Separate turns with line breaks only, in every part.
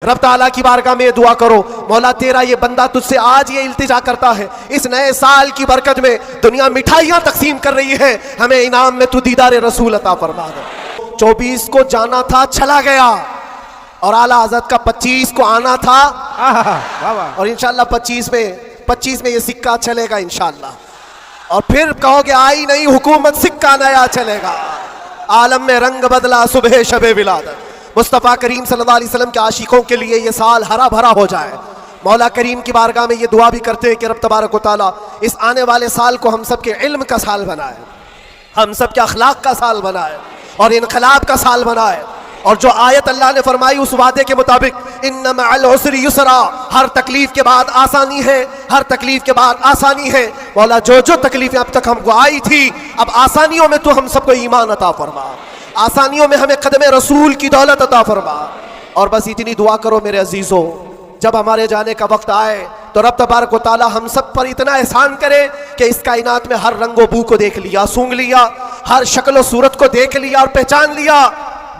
रब ताला की बारगाह में दुआ करो, मौला तेरा ये बंदा तुझसे आज ये इल्तिजा करता है, इस नए साल की बरकत में दुनिया मिठाइयां तकसीम कर रही है, हमें इनाम में तू दीदार रसूल अता फरमा दे। 24 को जाना था, चला गया, और आला हज़रत का 25 को आना था, और इंशाल्लाह 25 में ये सिक्का चलेगा इंशाल्लाह। और फिर कहोगे आई नहीं हुकूमत, सिक्का नया चलेगा। आलम में रंग बदला सुबह शबे विलादत। मुस्तफ़ा करीम सल्लल्लाहु अलैहि वसल्लम के आशिकों के लिए ये साल हरा भरा हो जाए। मौला करीम की बारगाह में ये दुआ भी करते हैं कि रब तबारक व तआला इस आने वाले साल को हम सब के इल्म का साल बनाए, हम सब के अखलाक का साल बनाए और इनकलाब का साल बनाए। और जो आयत अल्लाह ने फरमाई उस वादे के मुताबिक, इन्ना मअल उसरि युसरा, हर तकलीफ के बाद आसानी है, हर तकलीफ के बाद आसानी है। मौला जो जो तकलीफें अब तक हमको आई थी, अब आसानियों में तू हम सबको ईमान अता फरमा, आसानियों में हमें कदम रसूल की दौलत अता फरमा। और बस इतनी दुआ करो मेरे अजीजों, जब हमारे जाने का वक्त आए तो रब तबारक व तआला हम सब पर इतना एहसान करे कि इस कायनात में हर रंगो बू को देख लिया, सूंघ लिया, हर शक्ल सूरत को देख लिया और पहचान लिया।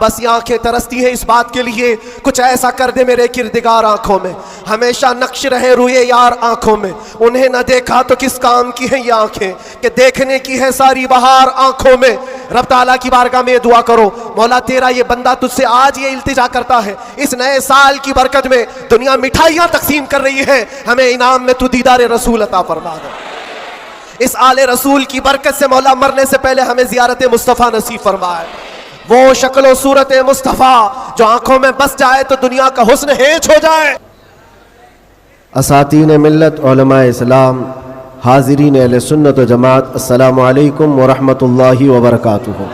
बस ये आंखें तरसती है इस बात के लिए, कुछ ऐसा कर दे मेरे किरदिगार आंखों में, हमेशा नक्श रहे रुए यार आंखों में। उन्हें न देखा तो किस काम की है ये आंखें, कि देखने की है सारी बहार आंखों में। रब ताला की बारगाह में दुआ करो, मौला तेरा ये बंदा तुझसे आज ये इल्तिजा करता है, इस नए साल की बरकत में दुनिया मिठाइयां तकसीम कर रही है, हमें इनाम में तू दीदार रसूल अता फरमा दे। इस आले रसूल की बरकत से मौला मरने से पहले हमें ज़ियारत मुस्तफ़ा नसीब फरमाए, वो शक्ल सूरत मुस्तफ़ा जो आंखों में बस जाए तो दुनिया का हुस्न हेज हो जाए।
असातीन मिल्लत उलमा इस्लाम, हाज़िरीन अहले सुन्नत व जमात, अस्सलामु अलैकुम व रहमतुल्लाहि व बरकातुहू।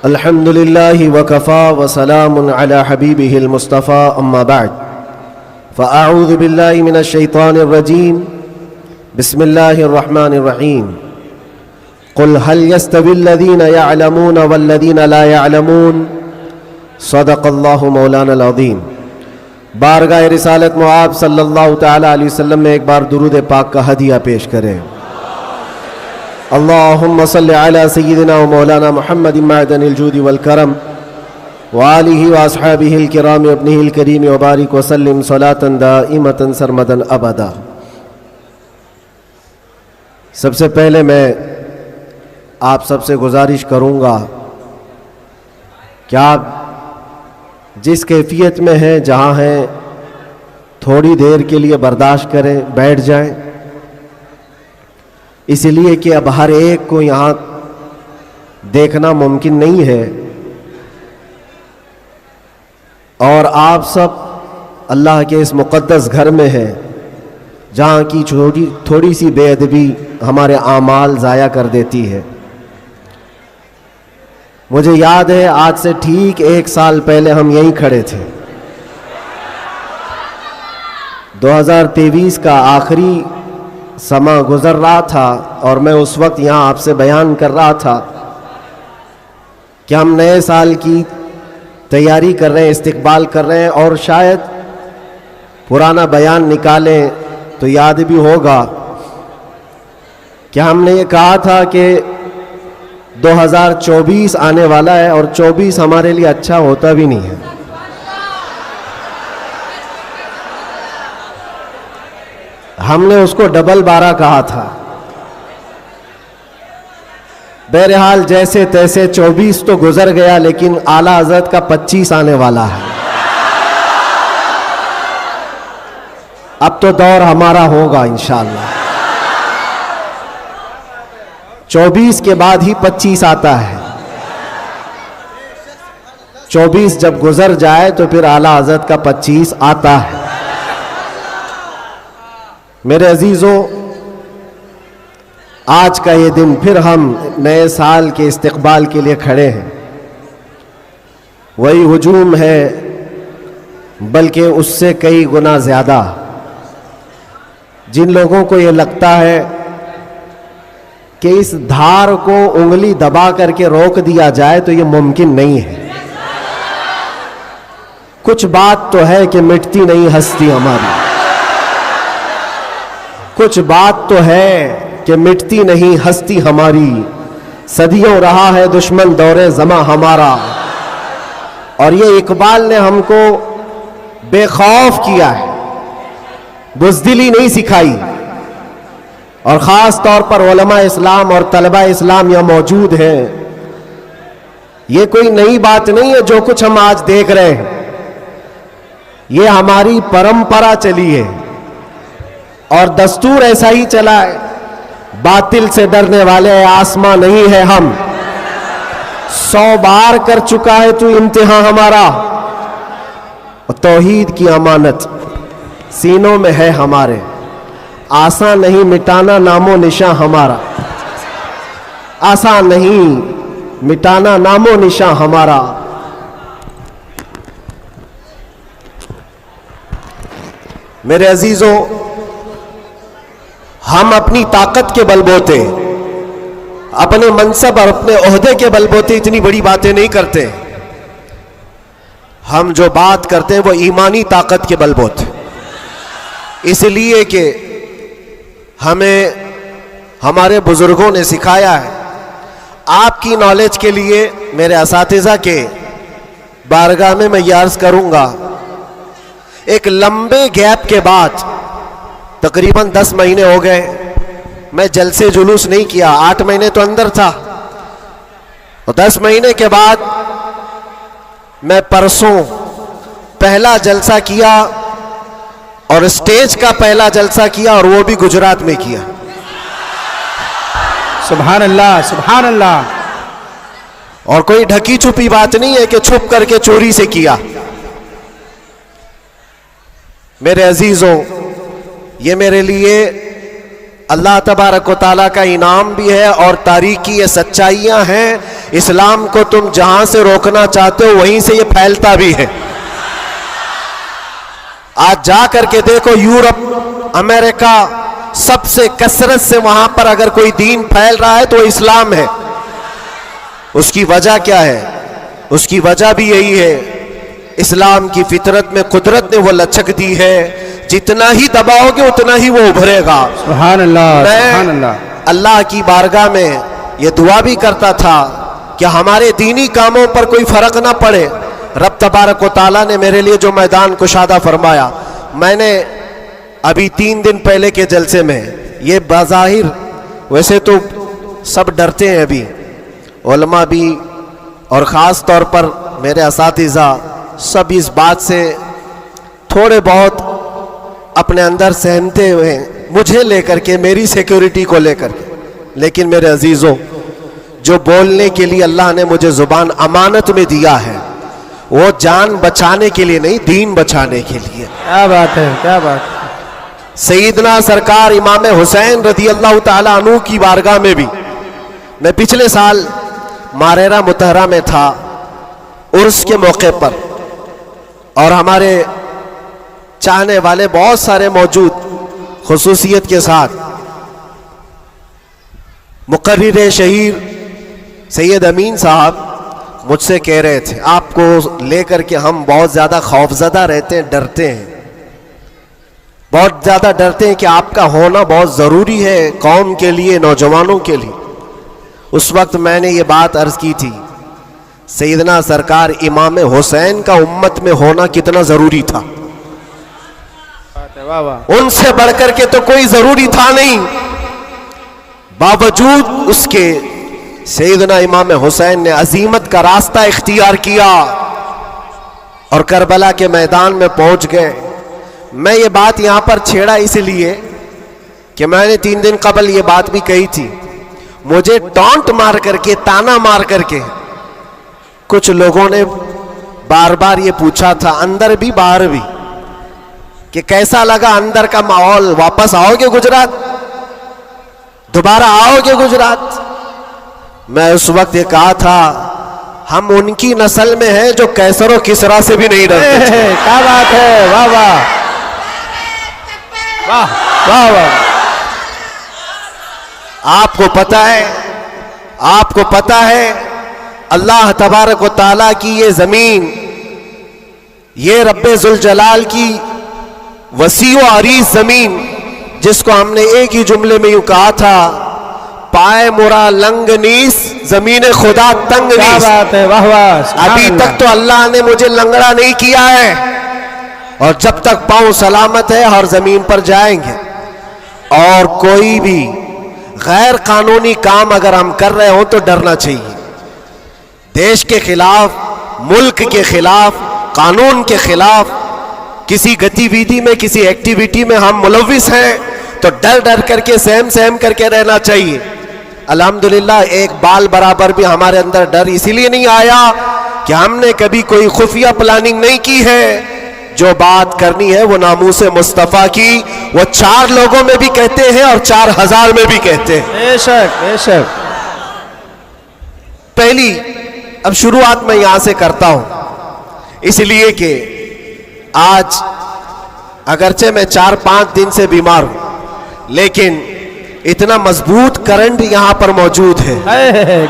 अल्हम्दुलिल्लाहि व कफ़ा व सलामुन अला हबीबिहिल मुस्तफ़ा, अम्मा बअद, फ़अऊज़ु बिल्लाहि मिनश शैतानिर रजीम, बिस्मिल्लाहिर रहमानिर रहीम। क़ुल हल यस्तविल्लज़ीना यअलमून वल्लज़ीना ला यअलमून, सदक़ल्लाहु मौलाना अज़ीम। बारगाह रिसालत मुआब सल्लल्लाहु तआला अलैहि वसल्लम में एक बार दुरूद पाक का हदिया पेश करें। अल्लाहुम्मा सल्लि अला सय्यिदिना व मौलाना मुहम्मद मअदनिल जूदि वल करम व आलिहि व अस्हाबिहिल किराम इब्निहिल करीम व बारिक व सल्लिम सलातन दाइमतन सरमदन अबदा। सबसे पहले मैं आप सबसे गुजारिश करूँगा कि आप जिस कैफियत में हैं, जहाँ हैं, थोड़ी देर के लिए बर्दाश्त करें, बैठ जाएं, इसलिए कि अब हर एक को यहाँ देखना मुमकिन नहीं है और आप सब अल्लाह के इस मुक़द्दस घर में हैं जहाँ की थोड़ी सी बेअदबी हमारे आमाल ज़ाया कर देती है। मुझे याद है आज से ठीक 1 साल पहले हम यहीं खड़े थे, 2023 का आखिरी समा गुजर रहा था और मैं उस वक्त यहाँ आपसे बयान कर रहा था कि हम नए साल की तैयारी कर रहे हैं, इस्तकबाल कर रहे हैं, और शायद पुराना बयान निकालें तो याद भी होगा कि हमने ये कहा था कि 2024 आने वाला है और 24 हमारे लिए अच्छा होता भी नहीं है। हमने उसको डबल 12 कहा था। बहरहाल जैसे तैसे 24 तो गुजर गया, लेकिन आला हज़रत का 25 आने वाला है। अब तो दौर हमारा होगा इंशाअल्लाह। 24 के बाद ही 25 आता है। 24 जब गुजर जाए तो फिर आला हज़रत का 25 आता है। मेरे अजीज़ों, आज का ये दिन फिर हम नए साल के इस्तकबाल के लिए खड़े हैं। वही हुजूम है, बल्कि उससे कई गुना ज़्यादा। जिन लोगों को ये लगता है कि इस धार को उंगली दबा करके रोक दिया जाए तो ये मुमकिन नहीं है। कुछ बात तो है कि मिटती नहीं हस्ती हमारी, कुछ बात तो है कि मिटती नहीं हस्ती हमारी। सदियों रहा है दुश्मन दौरे ज़मा हमारा, और ये इकबाल ने हमको बेखौफ किया है, बुज़दिली नहीं सिखाई। और ख़ास तौर पर उलमा इस्लाम और तलबा इस्लाम यहाँ मौजूद हैं। ये कोई नई बात नहीं है जो कुछ हम आज देख रहे हैं, ये हमारी परंपरा चली है और दस्तूर ऐसा ही चला है। बातिल से डरने वाले आसमां नहीं है हम, 100 बार कर चुका है तू इम्तिहान हमारा। और तौहीद की अमानत सीनों में है हमारे, आसान नहीं मिटाना नामो निशान हमारा, आसान नहीं मिटाना नामो निशान हमारा। मेरे अजीजों, हम अपनी ताकत के बलबूते, अपने मनसब और अपने ओहदे के बलबूते इतनी बड़ी बातें नहीं करते। हम जो बात करते हैं वो ईमानी ताकत के बलबूते, इसलिए कि हमें हमारे बुजुर्गों ने सिखाया है। आपकी नॉलेज के लिए मेरे असातिज़ा के बारगाह में मैं ये अर्ज़ करूंगा, एक लंबे गैप के बाद, तकरीबन 10 महीने हो गए, मैं जलसे जुलूस नहीं किया। 8 महीने तो अंदर था और 10 महीने के बाद मैं परसों पहला जलसा किया और स्टेज का पहला जलसा किया, और वो भी गुजरात में किया।
सुभान अल्लाह, सुभान अल्लाह।
और कोई ढकी छुपी बात नहीं है कि छुप करके चोरी से किया। मेरे अजीजों, ये मेरे लिए अल्लाह तबारक व तआला का इनाम भी है और तारीख की ये सच्चाइयां हैं। इस्लाम को तुम जहां से रोकना चाहते हो वहीं से ये फैलता भी है। आज जा करके देखो, यूरोप, अमेरिका, सबसे कसरत से वहां पर अगर कोई दीन फैल रहा है तो इस्लाम है। उसकी वजह क्या है? उसकी वजह भी यही है, इस्लाम की फितरत में कुदरत ने वो लचक दी है, जितना ही दबाओगे उतना ही वो उभरेगा।
सुभान अल्लाह, सुभान अल्लाह।
अल्लाह की बारगाह में ये दुआ भी करता था कि हमारे दीनी कामों पर कोई फर्क ना पड़े। रब तबारक व तआला ने मेरे लिए जो मैदान कुशादा फरमाया, मैंने अभी 3 दिन पहले के जलसे में, ये बाज़ाहिर वैसे तो सब डरते हैं अभी, उलमा भी और ख़ास तौर पर मेरे असातिज़ा सब इस बात से थोड़े बहुत अपने अंदर सहमते हुए हैं, मुझे लेकर के, मेरी सिक्योरिटी को लेकर के। लेकिन मेरे अजीज़ों, जो बोलने के लिए अल्लाह ने मुझे ज़ुबान अमानत में दिया है, वो जान बचाने के लिए नहीं, दीन बचाने के लिए।
क्या बात है, क्या बात है।
सईदना सरकार इमाम हुसैन रज़ी अल्लाह ताला अन्हु की बारगाह में भी मैं पिछले साल मारेरा मुतहरा में था, उर्स के मौके पर, और हमारे चाहने वाले बहुत सारे मौजूद, खुसूसियत के साथ मुकर्रिर शहीर सैयद अमीन साहब मुझसे कह रहे थे, आपको लेकर के हम बहुत ज़्यादा खौफजदा रहते हैं, डरते हैं, बहुत ज़्यादा डरते हैं कि आपका होना बहुत ज़रूरी है कौम के लिए, नौजवानों के लिए। उस वक्त मैंने ये बात अर्ज़ की थी, सैयदना सरकार इमाम हुसैन का उम्मत में होना कितना ज़रूरी था।
वाह वाह।
उनसे बढ़कर के तो कोई ज़रूरी था नहीं, बावजूद उसके सैयदना इमाम हुसैन ने अजीमत का रास्ता इख्तियार किया और करबला के मैदान में पहुंच गए। मैं ये बात यहाँ पर छेड़ा इसलिए कि मैंने 3 दिन कबल ये बात भी कही थी। मुझे टॉन्ट मार करके, ताना मार करके कुछ लोगों ने बार बार ये पूछा था, अंदर भी बाहर भी, कि कैसा लगा अंदर का माहौल, वापस आओगे गुजरात, दोबारा आओगे गुजरात। मैं उस वक्त ये कहा था, हम उनकी नस्ल में हैं जो कैसर और किसरा से भी नहीं डरते।
क्या बात है, वाह वाह वाह वाह वाह।
आपको पता है अल्लाह तबारक व तआला की ये जमीन, ये रब्बे जुल जलाल की वसी व अरीज जमीन, जिसको हमने एक ही जुमले में यूं कहा था,
पाए मुरा लंग नीस जमीन खुदा तंग
क्या
नीस।
बात है, वाह वाह, सुभान
अभी
अल्लाह।
तक तो अल्लाह ने मुझे लंगड़ा नहीं किया है, और जब तक पांव सलामत है हर जमीन पर जाएंगे। और कोई भी गैर कानूनी काम अगर हम कर रहे हो तो डरना चाहिए। देश के खिलाफ, मुल्क के खिलाफ, कानून के खिलाफ किसी गतिविधि में, किसी एक्टिविटी में हम मुलविस हैं तो डर डर करके, सहम सहम करके रहना चाहिए। अल्हम्दुलिल्लाह एक बाल बराबर भी हमारे अंदर डर इसीलिए नहीं आया कि हमने कभी कोई खुफिया प्लानिंग नहीं की है। जो बात करनी है वो नामूसे मुस्तफ़ा की, वो 4 लोगों में भी कहते हैं और 4000 में भी कहते हैं।
बेशक बेशक।
पहली अब शुरुआत मैं यहां से करता हूं, इसलिए कि आज अगरचे मैं 4-5 दिन से बीमार हूं, लेकिन इतना मजबूत करंट यहां पर मौजूद है,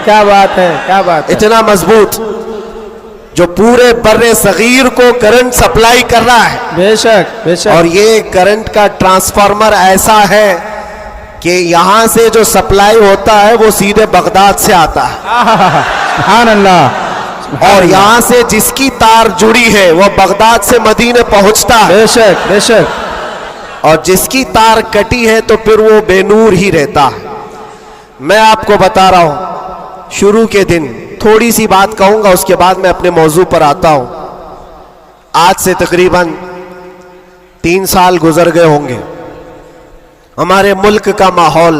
क्या बात है, क्या बात है।
इतना मजबूत, जो पूरे बर्रे सगीर को करंट सप्लाई कर रहा है।
बेशक बेशक।
और ये करंट का ट्रांसफार्मर ऐसा है कि यहां से जो सप्लाई होता है वो सीधे बगदाद से आता है,
सुभान अल्लाह, सुभान
और
अल्लाह।
यहां से जिसकी तार जुड़ी है वो बगदाद से मदीने पहुंचता है,
बेशक बेशक।
और जिसकी तार कटी है तो फिर वो बेनूर ही रहता है। मैं आपको बता रहा हूं, शुरू के दिन थोड़ी सी बात कहूंगा, उसके बाद मैं अपने मौजू पर आता हूं। आज से तकरीबन 3 साल गुजर गए होंगे। हमारे मुल्क का माहौल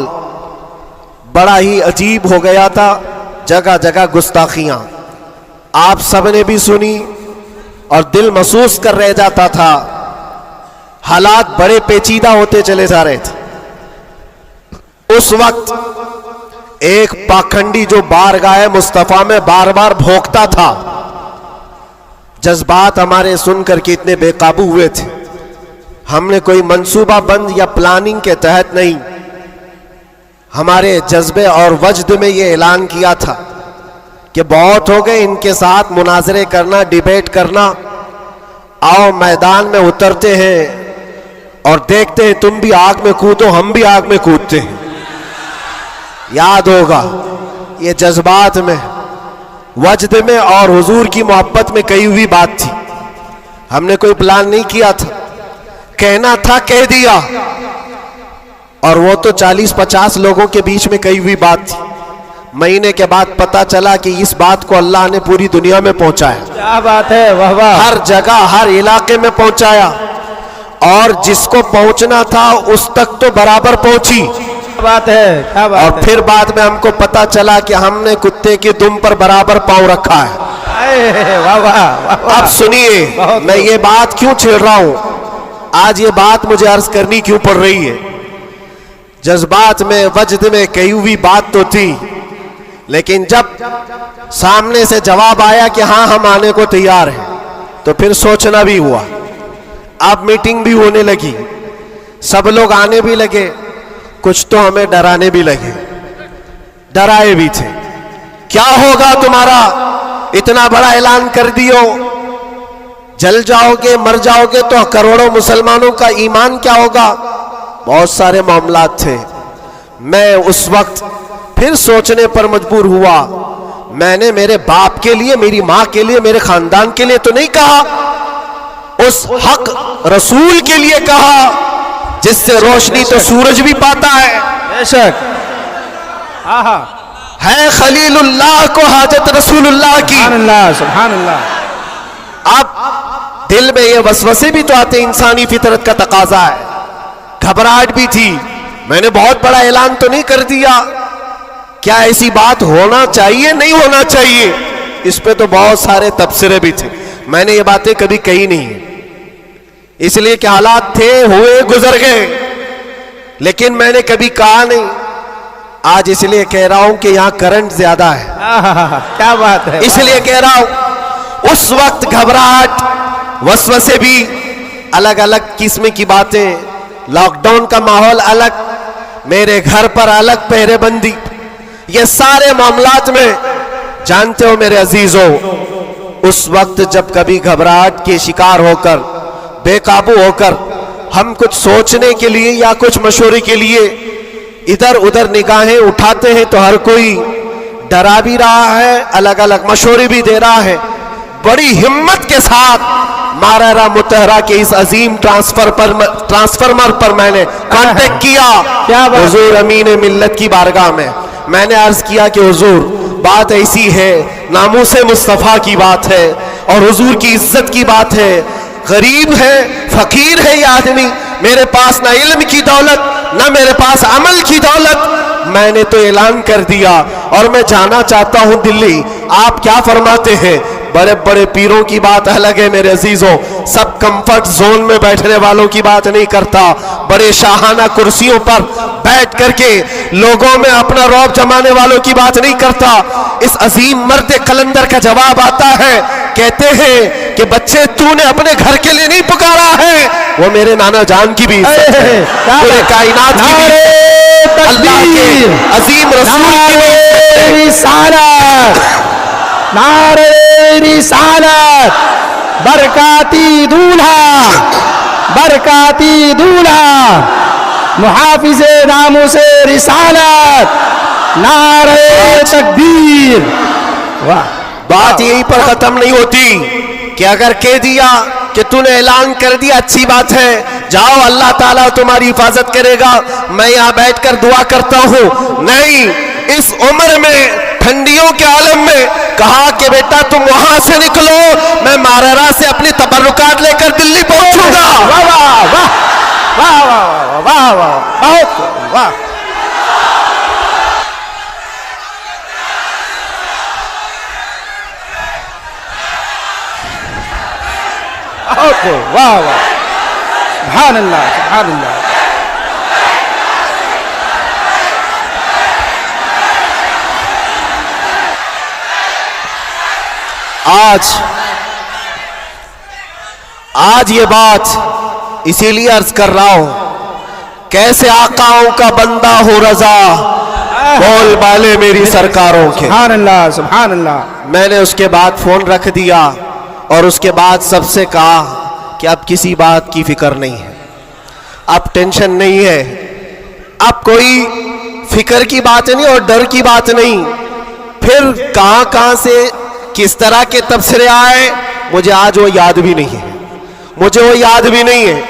बड़ा ही अजीब हो गया था, जगह जगह गुस्ताखियां आप सबने भी सुनी और दिल महसूस कर रह जाता था। हालात बड़े पेचीदा होते चले जा रहे थे। उस वक्त एक पाखंडी जो बारगाह मुस्तफा में बार बार भौंकता था, जज्बात हमारे सुनकर के इतने बेकाबू हुए थे। हमने कोई मंसूबा बंद या प्लानिंग के तहत नहीं, हमारे जज्बे और वजद में ये ऐलान किया था कि बहुत हो गए इनके साथ मुनाजरे करना, डिबेट करना, आओ मैदान में उतरते हैं और देखते हैं, तुम भी आग में कूदो हम भी आग में कूदते हैं। याद होगा ये जज्बात में, वजद में और हुजूर की मोहब्बत में कही हुई बात थी। हमने कोई प्लान नहीं किया था, कहना था कह दिया, और वो तो 40-50 लोगों के बीच में कही हुई बात थी। महीने के बाद पता चला कि इस बात को अल्लाह ने पूरी दुनिया में पहुंचाया।
क्या बात है, वाह वाह।
हर जगह, हर इलाके में पहुंचाया, और जिसको पहुंचना था उस तक तो बराबर पहुंची।
क्या बात है, क्या बात
और फिर बाद में हमको पता चला कि हमने कुत्ते की दुम पर बराबर पांव रखा है।
वाह वाह वाह वाह।
अब सुनिए,
बहुत
मैं ये बात क्यों छेड़ रहा हूं, आज ये बात मुझे अर्ज करनी क्यों पड़ रही है। जज्बात में, वजद में कही हुई बात तो थी, लेकिन जब सामने से जवाब आया कि हाँ हम आने को तैयार हैं, तो फिर सोचना भी हुआ। अब मीटिंग भी होने लगी, सब लोग आने भी लगे, कुछ तो हमें डराने भी लगे, डराए भी थे। क्या होगा तुम्हारा, इतना बड़ा ऐलान कर दियो, जल जाओगे, मर जाओगे तो करोड़ों मुसलमानों का ईमान क्या होगा। बहुत सारे मामलात थे। मैं उस वक्त फिर सोचने पर मजबूर हुआ। मैंने मेरे बाप के लिए, मेरी मां के लिए, मेरे खानदान के लिए तो नहीं कहा, उस हक रसूल के लिए कहा जिससे रोशनी तो सूरज भी पाता है।
बेशक। आहा।
है खलीलुल्लाह को हाजत रसूलुल्लाह की।
सुभान अल्लाह, सुभान अल्लाह।
अब दिल में ये वसवसे भी तो आते, इंसानी फितरत का तकाजा है। घबराहट भी थी, मैंने बहुत बड़ा ऐलान तो नहीं कर दिया, क्या ऐसी बात होना चाहिए, नहीं होना चाहिए। इस पे तो बहुत सारे तबसरे भी थे, मैंने ये बातें कभी कही नहीं है, इसलिए कि हालात थे, हुए, गुजर गए, लेकिन मैंने कभी कहा नहीं। आज इसलिए कह रहा हूं कि यहां करंट ज्यादा है,
क्या बात है,
इसलिए कह रहा हूं। उस वक्त घबराहट, वसवसे भी, अलग अलग किस्म की बातें, लॉकडाउन का माहौल अलग, मेरे घर पर अलग पहरेबंदी, ये सारे मामलात में जानते हो मेरे अजीजों, उस वक्त जब कभी घबराहट के शिकार होकर, बेकाबू होकर हम कुछ सोचने के लिए या कुछ मशवरे के लिए इधर उधर निगाहें उठाते हैं तो हर कोई डरा भी रहा है, अलग अलग मशवरे भी दे रहा है। बड़ी हिम्मत के साथ मारारा मुतहरा के इस अजीम ट्रांसफार्मर पर मैंने कांटेक्ट किया।
क्या बात?
हुजूर अमीन मिल्लत की बारगाह में मैंने अर्ज किया कि हुजूर बात ऐसी है, नामूसे मुस्तफ़ा की बात है और हुजूर की इज्जत की बात है। गरीब है, फकीर है ये आदमी, मेरे पास ना इल्म की दौलत ना मेरे पास अमल की दौलत। मैंने तो ऐलान कर दिया और मैं जाना चाहता हूं दिल्ली। आप क्या फरमाते हैं? बड़े बड़े पीरों की बात अलग है मेरे अजीजों, सब कंफर्ट जोन में बैठने वालों की बात नहीं करता, बड़े शाहाना कुर्सियों पर बैठ करके लोगों में अपना रौब जमाने वालों की बात नहीं करता। इस अजीम मर्द कलंदर का जवाब आता है, कहते हैं कि बच्चे तूने अपने घर के लिए नहीं पुकारा है, वो मेरे नाना जान की भी इज्जत है, पूरे कायनात की भी, अल्लाह के अजीम रसूल की
रिसालत, नारे रिसालत, बरकाती दूल्हा, बरकाती दूल्हा, मुहाफिज़े नामूसे रिसालत, नारे तकबीर। वाह,
बात यहीं पर खत्म नहीं होती कि अगर कह दिया कि तूने ऐलान कर दिया अच्छी बात है, जाओ अल्लाह ताला तुम्हारी हिफाजत करेगा, मैं यहाँ बैठकर दुआ करता हूँ। नहीं, इस उम्र में ठंडियों के आलम में कहा कि बेटा तुम वहां से निकलो, मैं मारारा से अपनी तबर्रुकात लेकर दिल्ली पहुंचूंगा।
वाह वाह वाह वाह वाह वाह वाह, बहुत वाह। वाह वाह, सुभान अल्लाह, सुभान अल्लाह।
आज ये बात इसीलिए अर्ज कर रहा हूं, कैसे आकाओं का बंदा हो रजा, बोल बाले मेरी सरकारों के।
सुभान अल्लाह, सुभान अल्लाह।
मैंने उसके बाद फोन रख दिया और उसके बाद सबसे कहा कि अब किसी बात की फिक्र नहीं है, अब टेंशन नहीं है, अब कोई फिक्र की बात नहीं और डर की बात नहीं। फिर कहां से किस तरह के तबसरे आए मुझे आज वो याद भी नहीं है, मुझे वो याद भी नहीं है,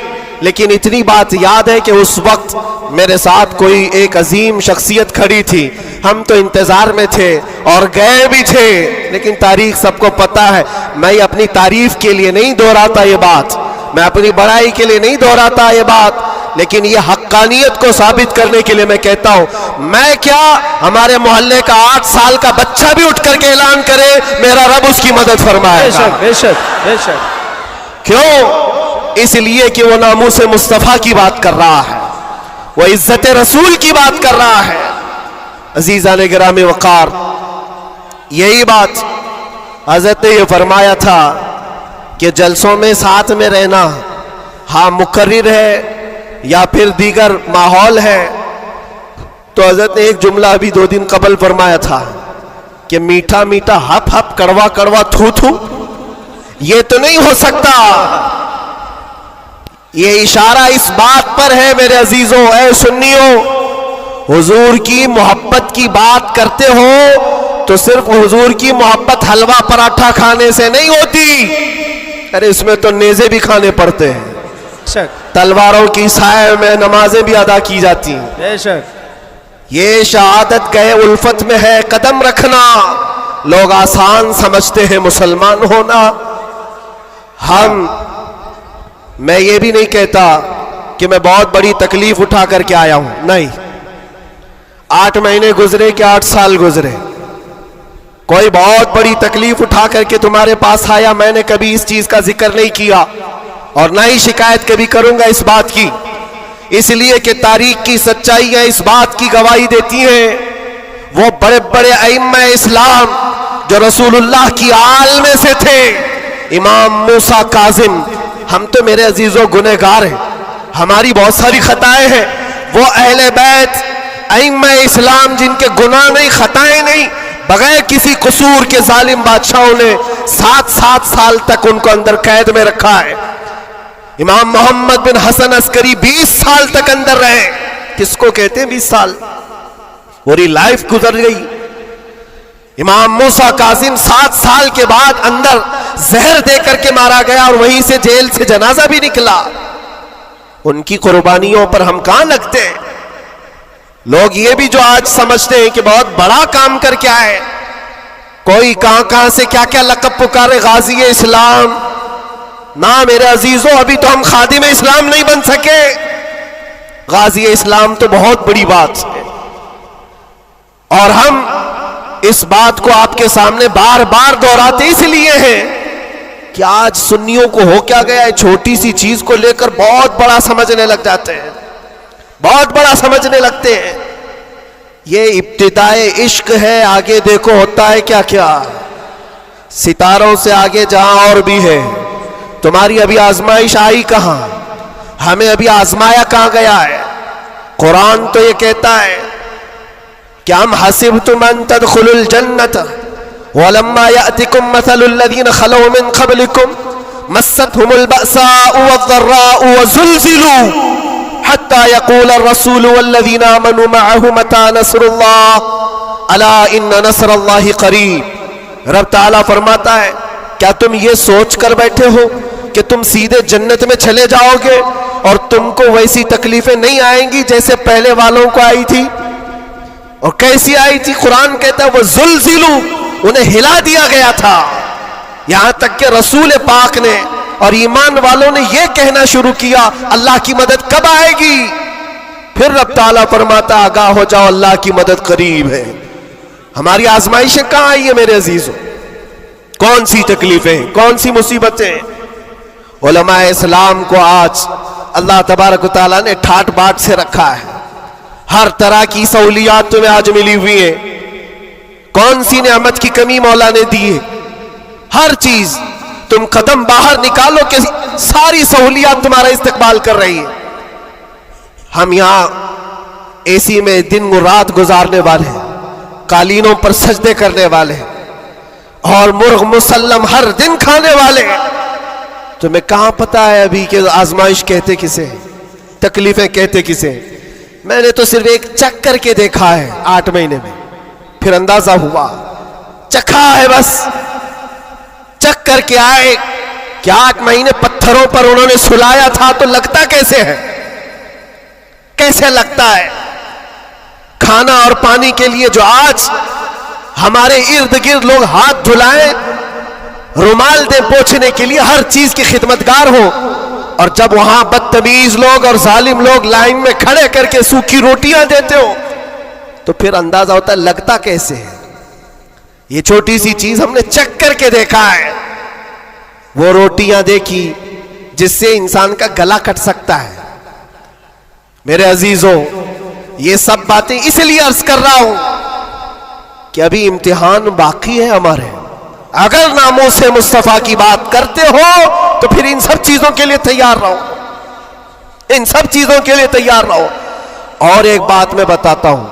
लेकिन इतनी बात याद है कि उस वक्त मेरे साथ कोई एक अजीम शख्सियत खड़ी थी, हम तो इंतजार में थे और गए भी थे, लेकिन तारीख सबको पता है। मैं अपनी तारीफ के लिए नहीं दोहराता ये बात, मैं अपनी बड़ाई के लिए नहीं दोहराता ये बात, लेकिन ये हक्कानियत को साबित करने के लिए मैं कहता हूं, मैं क्या हमारे मोहल्ले का 8 साल का बच्चा भी उठ करके ऐलान करे, मेरा रब उसकी मदद फरमाएगा।
बेशक बेशक बेशक।
क्यों? इसलिए कि वो नामूसे मुस्तफ़ा की बात कर रहा है, वो इज्जत रसूल की बात कर रहा है। अजीज़ान गिरामी वक़ार, यही बात हज़रत ने ये फरमाया था कि जलसों में साथ में रहना, हाँ मुकर्रिर है या फिर दीगर माहौल है, तो हज़रत ने एक जुमला अभी 2 दिन कबल फरमाया था कि मीठा मीठा हप हप, कड़वा कड़वा थू थू, ये तो नहीं हो सकता। ये इशारा इस बात पर है मेरे अजीजों, ऐ सुन्नियों, हुजूर की मोहब्बत की बात करते हो तो सिर्फ हुजूर की मोहब्बत हलवा पराठा खाने से नहीं होती, अरे इसमें तो नेज़े भी खाने पड़ते हैं, तलवारों की साए में नमाजें भी अदा की जाती हैं।
बेशक।
ये शहादत गए उल्फत में है कदम रखना, लोग आसान समझते हैं मुसलमान होना। मैं ये भी नहीं कहता कि मैं बहुत बड़ी तकलीफ उठा करके आया हूं, नहीं, 8 महीने गुजरे कि 8 साल गुजरे, कोई बहुत बड़ी तकलीफ उठा करके तुम्हारे पास आया, मैंने कभी इस चीज का जिक्र नहीं किया और ना ही शिकायत कभी करूंगा इस बात की, इसलिए कि तारीख की सच्चाइयां इस बात की गवाही देती हैं, वो बड़े बड़े अइम्मा इस्लाम जो रसूलुल्लाह की आल में से थे, इमाम मूसा काजिम, हम तो मेरे अजीजों गुनहगार हैं, हमारी बहुत सारी खताएं हैं, वो अहले बैत अइम्मा इस्लाम जिनके गुनाह नहीं, खताएं नहीं, बगैर किसी कसूर के जालिम बादशाहों ने 7 साल तक उनको अंदर कैद में रखा है। इमाम मोहम्मद बिन हसन अस्करी 20 साल तक अंदर रहे, किसको कहते हैं 20 साल, पूरी लाइफ गुजर गई। इमाम मूसा कासिम 7 साल के बाद अंदर जहर दे करके मारा गया और वहीं से जेल से जनाजा भी निकला। उनकी कुर्बानियों पर हम कहां लगते हैं? लोग ये भी जो आज समझते हैं कि बहुत बड़ा काम करके आए, कोई कहां कहां से क्या क्या लक़ब पुकारे, गाजी इस्लाम। ना मेरे अजीजों, अभी तो हम खादिम इस्लाम नहीं बन सके। गाजी इस्लाम तो बहुत बड़ी बात है और हम इस बात को आपके सामने बार बार दोहराते इसलिए हैं कि आज सुन्नियों को हो क्या गया है, छोटी सी चीज को लेकर बहुत बड़ा समझने लग जाते हैं, बहुत बड़ा समझने लगते हैं। ये इब्तिदाए इश्क है, आगे देखो होता है क्या क्या। सितारों से आगे जहां और भी है। तुम्हारी अभी आजमाइश आई कहां, हमें अभी आजमाया कहां गया है? कुरान तो ये कहता है कि हम हसिबतुम अन तदखुलुल जन्नत वलम्मा यातिकुम मसलुल लज़ीना खलौ मिन क़ब्लिकुम मस्सतहुमुल बअसाउ वज़्ज़र्राउ वज़ुलज़िलू हत्ता यक़ूलर रसूलु वल्लज़ीना आमनू मअहु मता नस्रुल्लाह अला इन्न नस्रल्लाहि क़रीब। रब ताला फरमाता है, क्या तुम ये सोच कर बैठे हो कि तुम सीधे जन्नत में चले जाओगे और तुमको वैसी तकलीफें नहीं आएंगी जैसे पहले वालों को आई थी? और कैसी आई थी? कुरान कहता है वो जुल्जिलू, उन्हें हिला दिया गया था। यहां तक कि रसूल पाक ने और ईमान वालों ने यह कहना शुरू किया, अल्लाह की मदद कब आएगी? फिर रब ताला फरमाता, आगाह हो जाओ, अल्लाह की मदद करीब है। हमारी आजमाइशें कहां आई है मेरे अजीजों? कौन सी तकलीफें, कौन सी मुसीबतें? उलमाए इस्लाम को आज अल्लाह तबारक व तआला ने ठाट बाट से रखा है। हर तरह की सहूलियात तुम्हें आज मिली हुई है। कौन सी नेमत की कमी मौला ने दी है? हर चीज तुम कदम बाहर निकालो कि सारी सहूलियात तुम्हारा इस्तेमाल कर रही है। हम यहां एसी में दिन और रात गुजारने वाले हैं, कालीनों पर सजदे करने वाले हैं और मुर्ग मुसल्लम हर दिन खाने वाले हैं। तुम्हें कहां पता है अभी कि आजमाइश कहते किसे, तकलीफें कहते किसे? मैंने तो सिर्फ एक चख करके देखा है 8 महीने में, फिर अंदाजा हुआ, चखा है बस। चख करके आए कि 8 महीने पत्थरों पर उन्होंने सुलाया था, तो लगता कैसे है? कैसे लगता है? खाना और पानी के लिए जो आज हमारे इर्द गिर्द लोग हाथ धुलाएं, रुमाल दे पोंछने के लिए, हर चीज की खिदमतगार हो, और जब वहां बदतमीज लोग और जालिम लोग लाइन में खड़े करके सूखी रोटियां देते हो, तो फिर अंदाजा होता है लगता कैसे है। ये छोटी सी चीज हमने चख करके देखा है। वो रोटियां देखी जिससे इंसान का गला कट सकता है। मेरे अजीजों, ये सब बातें इसलिए अर्ज कर रहा हूं कि अभी इम्तिहान बाकी है हमारे। अगर नामों से मुस्तफा की बात करते हो तो फिर इन सब चीजों के लिए तैयार रहो, इन सब चीजों के लिए तैयार रहो। और एक बात मैं बताता हूं,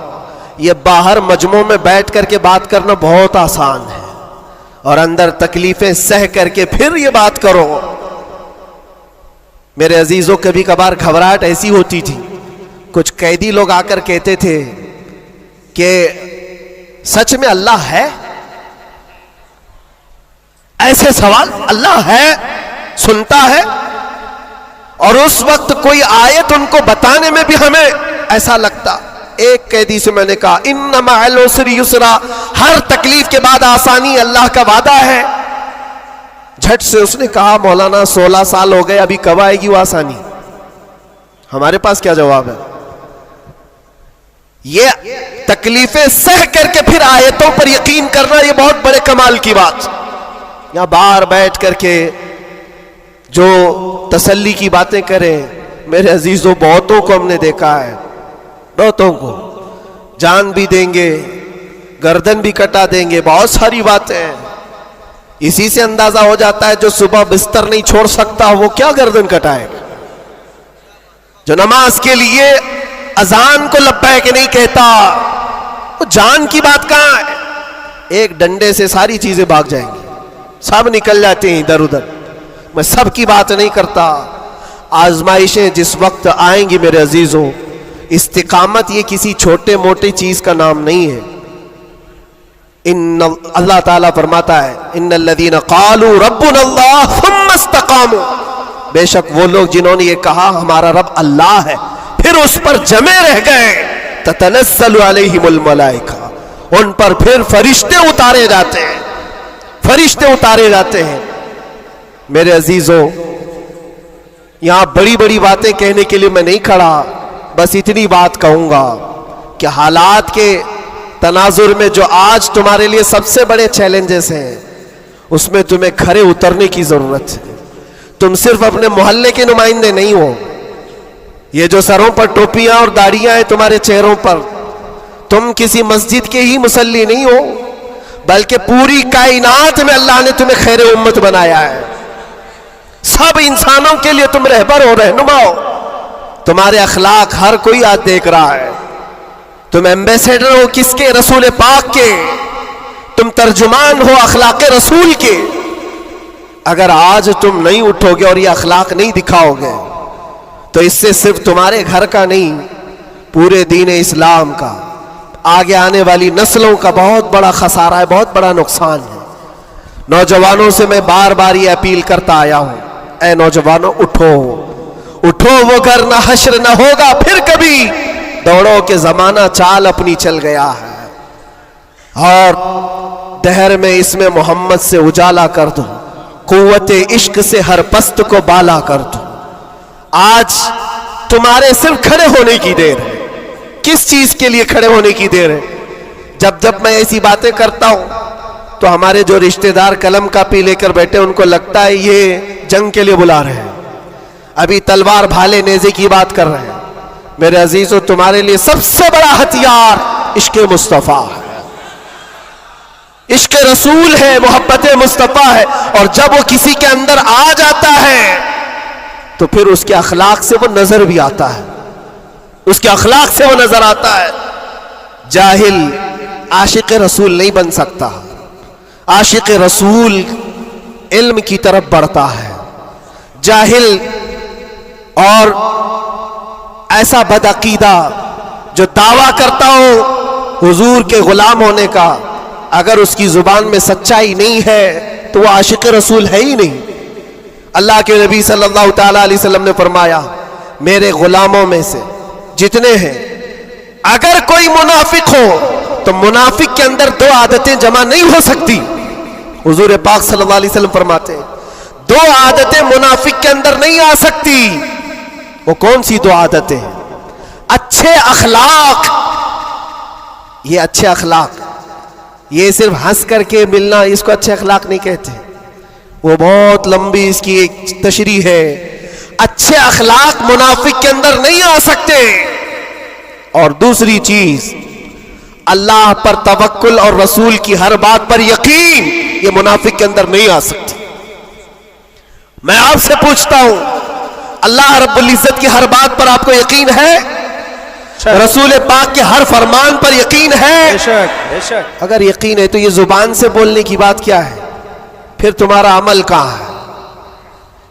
ये बाहर मजमों में बैठ करके बात करना बहुत आसान है, और अंदर तकलीफें सह करके फिर ये बात करो। मेरे अजीजों, कभी कभार घबराहट ऐसी होती थी, कुछ कैदी लोग आकर कहते थे कि सच में अल्लाह है? ऐसे सवाल, अल्लाह है, सुनता है? और उस वक्त कोई आयत उनको बताने में भी हमें ऐसा लगता। एक कैदी से मैंने कहा, इन्ना मअल उसरि युसरा, हर तकलीफ के बाद आसानी अल्लाह का वादा है। झट से उसने कहा, मौलाना 16 साल हो गए, अभी कब आएगी वो आसानी? हमारे पास क्या जवाब है? ये तकलीफें सह करके फिर आयतों पर यकीन करना, ये बहुत बड़े कमाल की बात। यहां बाहर बैठ करके जो तसल्ली की बातें करें, मेरे अजीजों, बहुतों को हमने देखा है, बहुतों को जान भी देंगे, गर्दन भी कटा देंगे, बहुत सारी बातें हैं। इसी से अंदाजा हो जाता है जो सुबह बिस्तर नहीं छोड़ सकता वो क्या गर्दन कटाएगा? जो नमाज के लिए अजान को लब्बैक नहीं कहता, वो जान की बात कहां है? एक डंडे से सारी चीजें भाग जाएंगी, सब निकल जाते हैं इधर उधर। मैं सब की बात नहीं करता। आजमाइशें जिस वक्त आएंगी मेरे अजीजों, इस्तिकामत ये किसी छोटे मोटे चीज का नाम नहीं है। अल्लाह ताला फरमाता है, इन्नल्लज़ीना क़ालू रब्बुनल्लाह सुम्मा इस्तक़ामू, बेशक वो लोग जिन्होंने ये कहा हमारा रब अल्लाह है, फिर उस पर जमे रह गए, ततनज़्ज़लु अलैहिमुल मलाइका, उन पर फिर फरिश्ते उतारे जाते हैं, फरिश्ते उतारे जाते हैं। मेरे अजीजों, यहां बड़ी बड़ी बातें कहने के लिए मैं नहीं खड़ा, बस इतनी बात कहूंगा कि हालात के तनाजुर में जो आज तुम्हारे लिए सबसे बड़े चैलेंजेस हैं, उसमें तुम्हें खरे उतरने की जरूरत है। तुम सिर्फ अपने मोहल्ले के नुमाइंदे नहीं हो। ये जो सरों पर टोपियां और दाढ़ियां हैं तुम्हारे चेहरों पर, तुम किसी मस्जिद के ही मुसल्ली नहीं हो, बल्कि पूरी कायनात में अल्लाह ने तुम्हें खैर उम्मत बनाया है। सब इंसानों के लिए तुम रहबर हो, रहनुमा हो। तुम्हारे अखलाक हर कोई आज देख रहा है। तुम एम्बेसडर हो किसके? रसूल पाक के। तुम तर्जुमान हो अखलाक रसूल के। अगर आज तुम नहीं उठोगे और ये अखलाक नहीं दिखाओगे, तो इससे सिर्फ तुम्हारे घर का नहीं, पूरे दीन इस्लाम का, आगे आने वाली नस्लों का बहुत बड़ा खसारा है, बहुत बड़ा नुकसान है। नौजवानों से मैं बार बार ये अपील करता आया हूं, ऐ नौजवानों उठो, उठो, वो घर ना हश्र ना होगा फिर कभी, दौड़ो के जमाना चाल अपनी चल गया है। और दहर में इसमें मोहम्मद से उजाला कर दो, कुव्वते इश्क से हर पस्त को बाला कर दो। आज तुम्हारे सिर्फ खड़े होने की देर है। किस चीज के लिए खड़े होने की देर है? जब मैं ऐसी बातें करता हूं तो हमारे जो रिश्तेदार कलम कापी लेकर बैठे, उनको लगता है ये जंग के लिए बुला रहे हैं, अभी तलवार भाले नेज़े की बात कर रहे हैं। मेरे अजीजों, तुम्हारे लिए सबसे बड़ा हथियार इश्क मुस्तफा है, इश्क रसूल है, मोहब्बत मुस्तफा है। और जब वो किसी के अंदर आ जाता है तो फिर उसके अखलाक से वो नजर भी आता है, उसके अखलाक से वो नजर आता है। जाहिल आशिक रसूल नहीं बन सकता। आशिक रसूल इल्म की तरफ बढ़ता है। जाहिल और ऐसा बदअकीदा जो दावा करता हो हुजूर के गुलाम होने का, अगर उसकी जुबान में सच्चाई नहीं है तो वो आशिक रसूल है ही नहीं। अल्लाह के नबी सल्लल्लाहु ताला अलैहि वसल्लम ने फरमाया, मेरे गुलामों में से जितने हैं, अगर कोई मुनाफिक हो तो मुनाफिक के अंदर दो आदतें जमा नहीं हो सकती। हुजूर पाक सल्लल्लाहु अलैहि वसल्लम फरमाते हैं, दो आदतें मुनाफिक के अंदर नहीं आ सकती। वो कौन सी दो आदतें हैं? अच्छे अखलाक। ये अच्छे अखलाक, ये सिर्फ हंस करके मिलना, इसको अच्छे अखलाक नहीं कहते, वो बहुत लंबी इसकी एक तशरीह है। अच्छे अखलाक मुनाफिक के अंदर नहीं आ सकते। और दूसरी चीज, अल्लाह पर तवक्कुल और रसूल की हर बात पर यकीन, ये मुनाफिक के अंदर नहीं आ सकती। मैं आपसे पूछता हूं, अल्लाह रब्बुल इज्जत की हर बात पर आपको यकीन है? रसूल पाक के हर फरमान पर यकीन है?
बेशक, बेशक।
अगर यकीन है तो ये जुबान से बोलने की बात क्या है? फिर तुम्हारा अमल कहां है?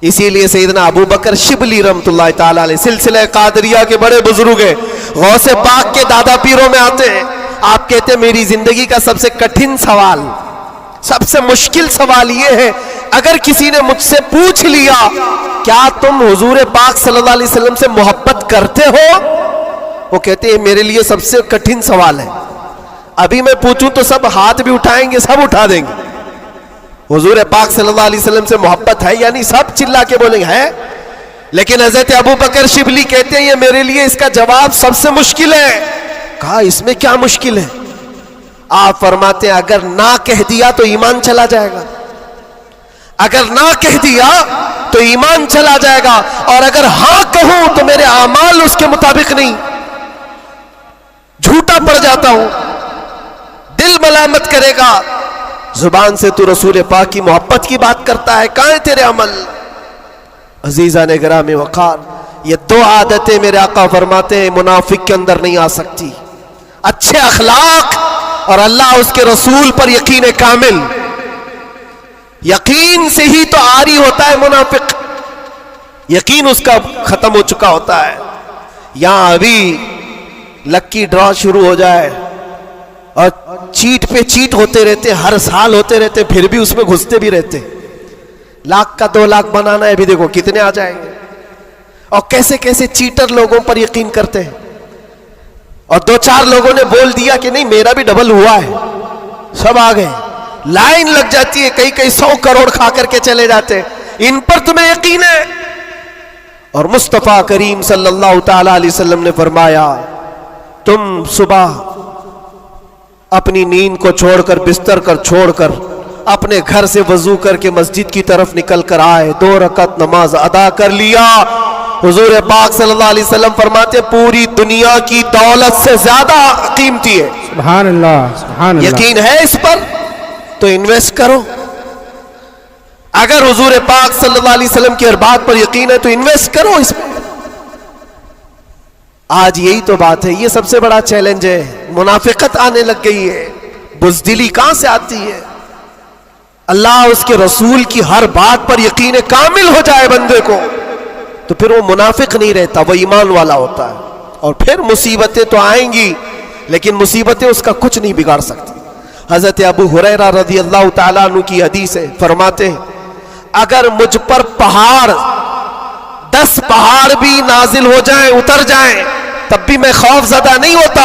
इसीलिए सैयदना अबू बकर शिबली रहमतुल्लाह ताला अलैह सिलसिला कादरिया के बड़े बुजुर्ग हैं, गौसे पाक के दादा पीरों में आते हैं। आप कहते हैं मेरी जिंदगी का सबसे कठिन सवाल, सबसे मुश्किल सवाल यह है, अगर किसी ने मुझसे पूछ लिया क्या तुम हुजूर पाक सल्लल्लाहु अलैहि वसल्लम से मोहब्बत करते हो, वो कहते हैं मेरे लिए सबसे कठिन सवाल है। अभी मैं पूछूं तो सब हाथ भी उठाएंगे, सब उठा देंगे। हुजूर पाक सल्लल्लाहु अलैहि वसल्लम से मोहब्बत है, यानी सब चिल्ला के बोलेंगे है। लेकिन हजरत अबू बकर शिबली कहते हैं ये मेरे लिए इसका जवाब सबसे मुश्किल है। कहा इसमें क्या मुश्किल है? आप फरमाते हैं अगर ना कह दिया तो ईमान चला जाएगा, अगर ना कह दिया तो ईमान चला जाएगा, और अगर हां कहूं तो मेरे अमाल उसके मुताबिक नहीं, झूठा पड़ जाता हूं, दिल मलामत करेगा। जुबान से तू रसूल पाक की मोहब्बत की बात करता है, कहां है तेरे अमल? अजीजा ने गिरामी वक़ार, ये दो आदतें मेरे आका फरमाते हैं मुनाफिक के अंदर नहीं आ सकती, अच्छे अखलाक और अल्लाह उसके रसूल पर यकीन कामिल। यकीन से ही तो आरी होता है मुनाफिक, यकीन उसका खत्म हो चुका होता है। यहां अभी लक्की ड्रॉ शुरू हो जाए और चीट पे चीट होते रहते, हर साल होते रहते, फिर भी उसमें घुसते भी रहते। लाख का 2 लाख बनाना है, अभी देखो कितने आ जाएंगे। और कैसे कैसे चीटर लोगों पर यकीन करते हैं। और 2-4 लोगों ने बोल दिया कि नहीं मेरा भी डबल हुआ है, सब आ गए, लाइन लग जाती है, कई कई 100 करोड़ खा करके चले जाते हैं। इन पर तुम्हें यकीन है? और मुस्तफा करीम सल्लल्लाहु ताला अलैहि वसल्लम ने फरमाया, तुम सुबह अपनी नींद को छोड़कर, बिस्तर कर छोड़कर अपने घर से वजू करके मस्जिद की तरफ निकल कर आए, 2 रकात नमाज अदा कर लिया। हुजूर पाक सल्लल्लाहु अलैहि वसल्लम फरमाते पूरी दुनिया की दौलत से ज्यादा कीमती है।
सुभान अल्लाह, सुभान अल्लाह।
यकीन है इस पर तो इन्वेस्ट करो। अगर हुजूर पाक सल्लल्लाहु अलैहि वसल्लम की हर बात पर यकीन है तो इन्वेस्ट करो इसमें। आज यही तो बात है, ये सबसे बड़ा चैलेंज है। मुनाफिकत आने लग गई है, बुज़दिली कहां से आती है? अल्लाह उसके रसूल की हर बात पर यकीन कामिल हो जाए बंदे को, तो फिर वो मुनाफिक नहीं रहता, वो ईमान वाला होता है। और फिर मुसीबतें तो आएंगी, लेकिन मुसीबतें उसका कुछ नहीं बिगाड़ सकती। हजरत अबू हुरैरा रज़ी अल्लाह ताला अन्हु की हदीस है, फरमाते हैं अगर मुझ पर 10 पहाड़ भी नाजिल हो जाएं, उतर जाएं, तब भी मैं खौफज़दा नहीं होता,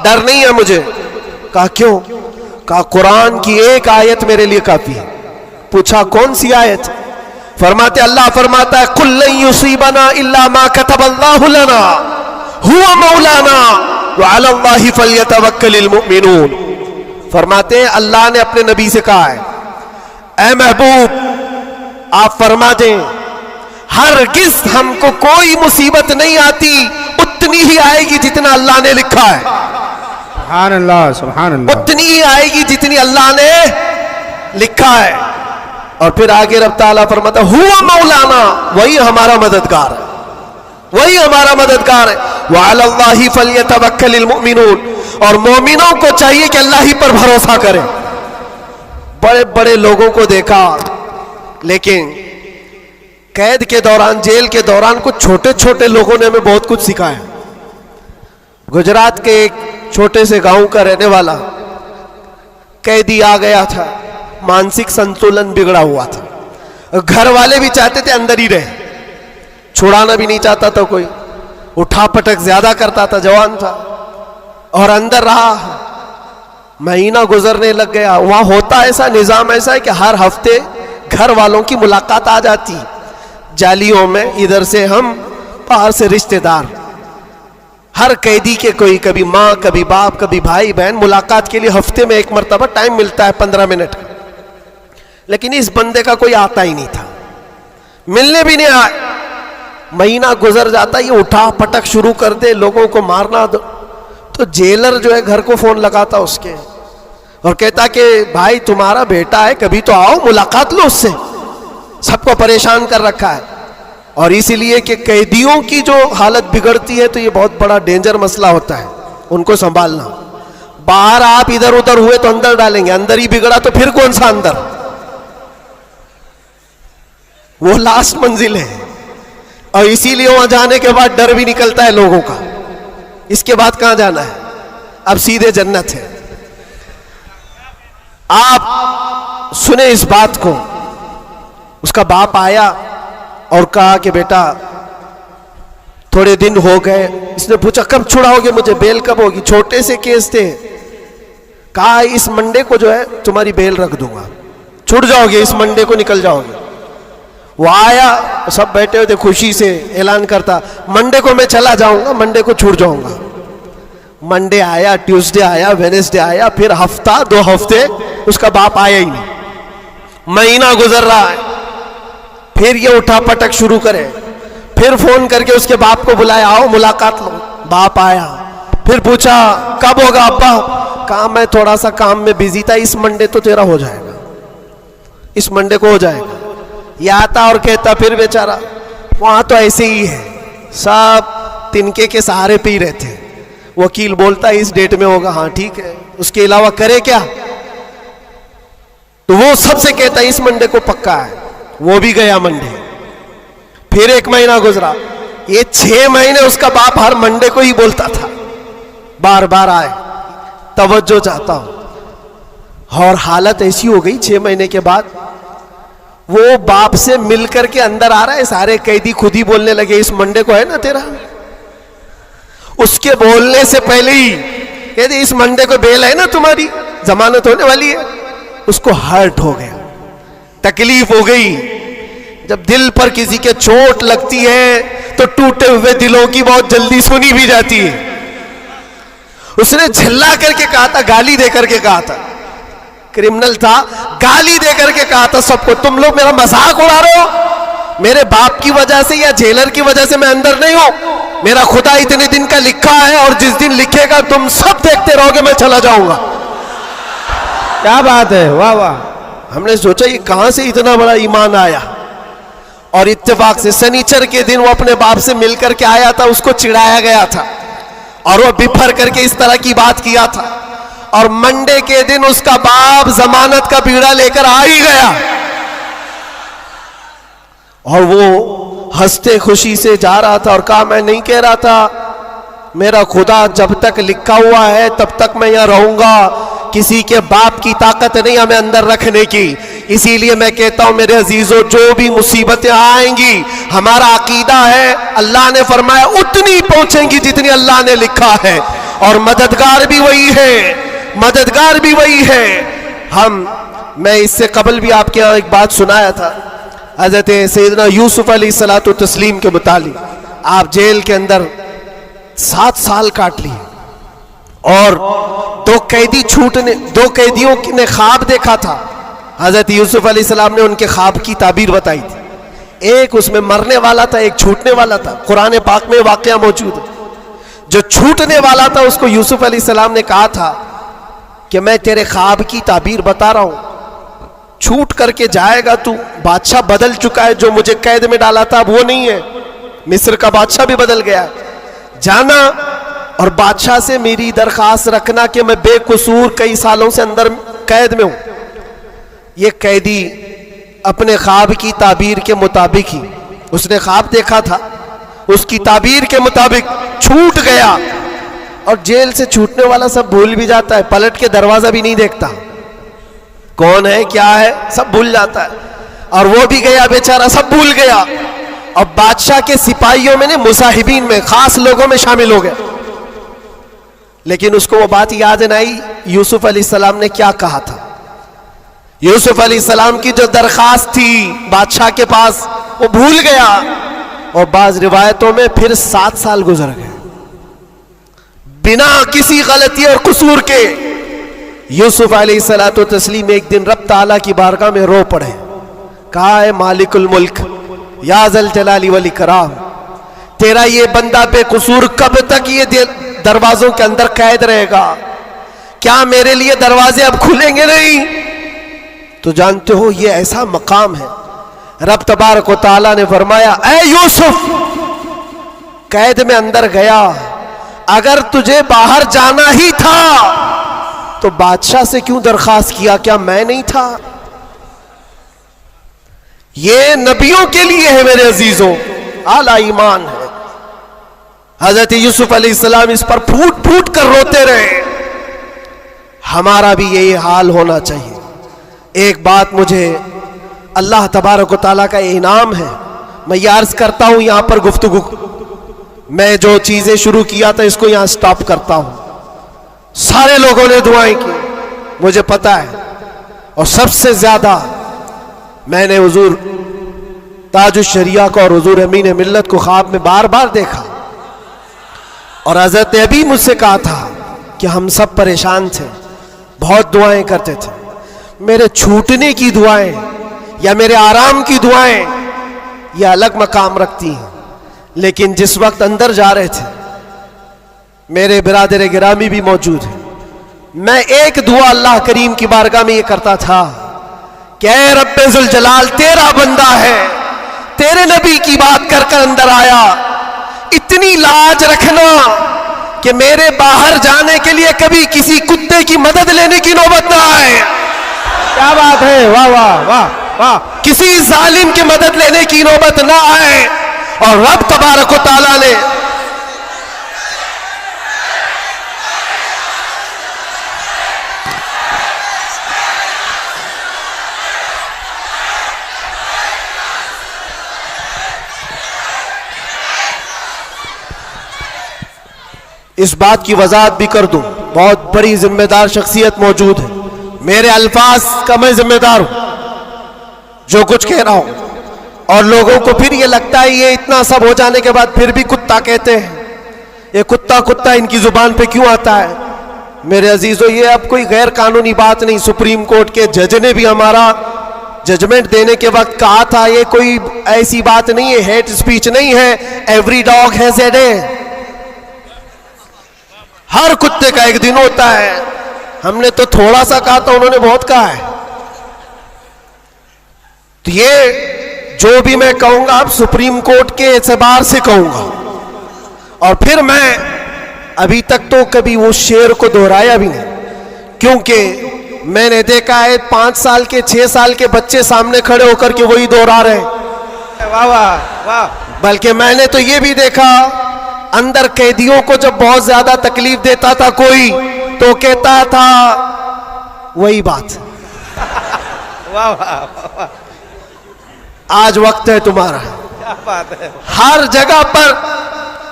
डर नहीं है मुझे। कहा क्यों? कहा कुरान की एक आयत मेरे लिए काफी है। पूछा कौन सी आयत? फरमाते अल्लाह फरमाता है कुल लन युसीबना इल्ला मा कतबल्लाहु लना हुवा मौलाना व अला अल्लाहि फल्यतवक्कलिल मुमिनून। फरमाते हैं अल्लाह ने अपने नबी से कहा है, ऐ महबूब आप फरमा दें हरगिज़ हमको कोई मुसीबत नहीं आती, उतनी ही आएगी जितना अल्लाह ने लिखा है।
सुभान अल्लाह, सुभान अल्लाह।
उतनी ही आएगी जितनी अल्लाह ने लिखा है। और फिर आगे रब ताला फरमाता हुवा मौलाना, वही हमारा मददगार है, वही हमारा मददगार है। व अला अल्लाहि फल्यतवक्कलिल मुमिनून, और मोमिनों को चाहिए कि अल्लाह ही पर भरोसा करें। बड़े बड़े लोगों को देखा, लेकिन कैद के दौरान, जेल के दौरान कुछ छोटे छोटे लोगों ने हमें बहुत कुछ सिखाया। गुजरात के एक छोटे से गांव का रहने वाला कैदी आ गया था, मानसिक संतुलन बिगड़ा हुआ था। घर वाले भी चाहते थे अंदर ही रहे, छुड़ाना भी नहीं चाहता था कोई, उठा पटक ज्यादा करता था, जवान था और अंदर रहा। महीना गुजरने लग गया। वहां होता ऐसा, निजाम ऐसा है कि हर हफ्ते घर वालों की मुलाकात आ जाती, जालियों में, इधर से हम, बाहर से रिश्तेदार। हर कैदी के कोई, कभी माँ, कभी बाप, कभी भाई बहन, मुलाकात के लिए हफ्ते में 1 मरतबा टाइम मिलता है 15 मिनट का। लेकिन इस बंदे का कोई आता ही नहीं था, मिलने भी नहीं आए। महीना गुजर जाता, ये उठा पटक शुरू कर दे, लोगों को मारना। तो जेलर जो है घर को फोन लगाता उसके और कहता कि भाई तुम्हारा बेटा है, कभी तो आओ, मुलाकात लो उससे, सबको परेशान कर रखा है। और इसीलिए कि कैदियों की जो हालत बिगड़ती है तो ये बहुत बड़ा डेंजर मसला होता है, उनको संभालना। बाहर आप इधर उधर हुए तो अंदर डालेंगे, अंदर ही बिगड़ा तो फिर कौन सा अंदर, वो लास्ट मंजिल है। और इसीलिए वहां जाने के बाद डर भी निकलता है लोगों का, इसके बाद कहां जाना है, अब सीधे जन्नत है। आप सुने इस बात को। उसका बाप आया और कहा कि बेटा थोड़े दिन हो गए। इसने पूछा कब छुड़ाओगे मुझे, बेल कब होगी? छोटे से केस थे। कहा इस मंडे को जो है तुम्हारी बेल रख दूंगा, छुट जाओगे, इस मंडे को निकल जाओगे। वो आया, सब बैठे हुए थे, खुशी से ऐलान करता मंडे को मैं चला जाऊंगा, मंडे को छूट जाऊंगा। मंडे आया, ट्यूसडे आया, वेडनेसडे आया, फिर हफ्ता 2 हफ्ते उसका बाप आया ही नहीं। महीना गुजर रहा है, फिर ये उठा पटक शुरू करे। फिर फोन करके उसके बाप को बुलाया, आओ मुलाकात लो। बाप आया, फिर पूछा कब होगा अब्बा? कहा मैं थोड़ा सा काम में बिजी था, इस मंडे तो तेरा हो जाएगा, इस मंडे को हो जाएगा। ये आता और कहता फिर बेचारा, वहां तो ऐसे ही है, सब तिनके के सहारे पे ही रहते हैं। वकील बोलता है इस डेट में होगा, हाँ ठीक है, उसके अलावा करे क्या? तो वो सबसे कहता है इस मंडे को पक्का है। वो भी गया मंडे, फिर 1 महीना गुजरा, ये 6 महीने उसका बाप हर मंडे को ही बोलता था बार बार आए, तवज्जो चाहता हूं। और हालत ऐसी हो गई 6 महीने के बाद वो बाप से मिलकर के अंदर आ रहा है, सारे कैदी खुद ही बोलने लगे इस मंडे को है ना तेरा। उसके बोलने से पहले ही कहते इस मंडे को बेल है ना तुम्हारी, जमानत होने वाली है। उसको हर्ट हो गया, तकलीफ हो गई। जब दिल पर किसी के चोट लगती है तो टूटे हुए दिलों की बहुत जल्दी सुनी भी जाती है। उसने झल्ला करके कहा था, गाली दे करके कहा था, क्रिमिनल था, गाली दे करके कहा था सबको, तुम लोग मेरा मजाक उड़ा रहे हो, मेरे बाप की वजह से या जेलर की वजह से मैं अंदर नहीं हूं। मेरा खुदा इतने दिन का लिखा है और जिस दिन लिखेगा तुम सब देखते रहोगे, मैं चला जाऊंगा।
क्या बात है, वाह वाह।
हमने सोचा ये कहां से इतना बड़ा ईमान आया। और इत्तेफाक से शनिचर के दिन वो अपने बाप से मिलकर के आया था, उसको चिढ़ाया गया था और वो बिफर करके इस तरह की बात किया था। और मंडे के दिन उसका बाप जमानत का बीड़ा लेकर आ ही गया और वो हंसते खुशी से जा रहा था और कहा मैं नहीं कह रहा था, मेरा खुदा जब तक लिखा हुआ है तब तक मैं यहां रहूंगा, किसी के बाप की ताकत नहीं हमें अंदर रखने की। इसीलिए मैं कहता हूं मेरे अजीजों, जो भी मुसीबतें आएंगी, हमारा अकीदा है अल्लाह ने फरमाया उतनी पहुंचेंगी जितनी अल्लाह ने लिखा है, और मददगार भी वही है, मददगार भी वही है। मैं इससे कबल भी आपके यहाँ एक बात सुनाया था, हजरत सैयदना यूसुफ अलैहिस्सलातु तस्लीम के मुतालिक। आप जेल के अंदर 7 साल काट लिए और 2 कैदियों ने ख्वाब देखा था। हजरत यूसुफ अलैहिस्सलाम ने उनके ख्वाब की ताबीर बताई थी। एक उसमें मरने वाला था, एक छूटने वाला था। कुरान पाक में वाकया मौजूद है। जो छूटने वाला था उसको यूसुफ अलैहिस्सलाम ने कहा था कि मैं तेरे ख्वाब की ताबीर बता रहा हूं, छूट करके जाएगा तू, बादशाह बदल चुका है, जो मुझे कैद में डाला था अब वो नहीं है, मिस्र का बादशाह भी बदल गया, जाना और बादशाह से मेरी दरखास्त रखना कि मैं बेकसूर कई सालों से अंदर कैद में हूं। ये कैदी अपने ख्वाब की ताबीर के मुताबिक ही, उसने ख्वाब देखा था, उसकी ताबीर के मुताबिक छूट गया। और जेल से छूटने वाला सब भूल भी जाता है, पलट के दरवाजा भी नहीं देखता, कौन है क्या है सब भूल जाता है। और वो भी गया बेचारा, सब भूल गया। और बादशाह के सिपाहियों में, मुसाहिबीन में, खास लोगों में शामिल हो गया। लेकिन उसको वो बात याद नहीं आई यूसुफ अलैहिस्सलाम ने क्या कहा था। यूसुफ अलैहिस्सलाम की जो दरखास्त थी बादशाह के पास, वो भूल गया। और बाज रिवायतों में फिर 7 साल गुजर गए बिना किसी गलती और कसूर के। यूसुफ अलैहिस्सलातु तस्लीम एक दिन रब ताला की बारगाह में रो पड़े, कहा है मालिकुल मुल्क या ज़ल जलाली वल इकराम, तेरा ये बंदा बेकसूर कब तक ये दरवाजों के अंदर कैद रहेगा? क्या मेरे लिए दरवाजे अब खुलेंगे नहीं? तो जानते हो ये ऐसा मकाम है। रब तबारक व तआला ने फरमाया, ऐ यूसुफ, कैद में अंदर गया, अगर तुझे बाहर जाना ही था तो बादशाह से क्यों दरखास्त किया? क्या मैं नहीं था? ये नबियों के लिए है मेरे अजीजों, आला ईमान है। हजरत यूसुफ अलैहिस्सलाम इस पर फूट फूट कर रोते रहे। हमारा भी यही हाल होना चाहिए। एक बात मुझे अल्लाह तबारक व तआला का इनाम है, मैं ये अर्ज करता हूं यहां पर गुफ्तगू, मैं जो चीजें शुरू किया था इसको यहां स्टॉप करता हूं। सारे लोगों ने दुआएं की, मुझे पता है, और सबसे ज्यादा मैंने हुजूर ताजुश शरिया को और हुजूर अमीन मिल्लत को ख्वाब में बार बार देखा। और हजरत ने अभी मुझसे कहा था कि हम सब परेशान थे, बहुत दुआएं करते थे। मेरे छूटने की दुआएं या मेरे आराम की दुआएं ये अलग मकाम रखती हैं, लेकिन जिस वक्त अंदर जा रहे थे मेरे बिरादर गिरामी भी मौजूद है, मैं एक दुआ अल्लाह करीम की बारगाह में ये करता था कि ऐ रब्बे जुल जलाल, तेरा बंदा है, तेरे नबी की बात कर कर अंदर आया, इतनी लाज रखना कि मेरे बाहर जाने के लिए कभी किसी कुत्ते की मदद लेने की नौबत ना आए।
क्या बात है, वाह वाह वाह वाह।
किसी जालिम की मदद लेने की नौबत ना आए। और रब तबारक व तआला ने इस बात की वजाहत भी कर दूं, बहुत बड़ी जिम्मेदार शख्सियत मौजूद है, मेरे अल्फाज का मैं जिम्मेदार हूं जो कुछ कह रहा हूं। और लोगों को फिर ये लगता है ये इतना सब हो जाने के बाद फिर भी कुत्ता कहते हैं, ये कुत्ता कुत्ता इनकी जुबान पे क्यों आता है? मेरे अजीजों, ये अब कोई गैर कानूनी बात नहीं। सुप्रीम कोर्ट के जज ने भी हमारा जजमेंट देने के वक्त कहा था ये कोई ऐसी बात नहीं है, हेट स्पीच नहीं है, every dog has a day, हर कुत्ते का एक दिन होता है। हमने तो थोड़ा सा कहा था, उन्होंने बहुत कहा है। तो ये जो भी मैं कहूंगा अब सुप्रीम कोर्ट के एतबार से कहूंगा, और फिर मैं अभी तक तो कभी वो शेर को दोहराया भी नहीं, क्योंकि मैंने देखा है 5 साल के 6 साल के बच्चे सामने खड़े होकर के वही दोहरा रहे हैं।
वाह वाह वाह।
बल्कि मैंने तो ये भी देखा, अंदर कैदियों को जब बहुत ज्यादा तकलीफ देता था कोई, तो कहता था वही बात।
वाह वाह।
आज वक्त है तुम्हारा।
क्या बात है।
हर जगह पर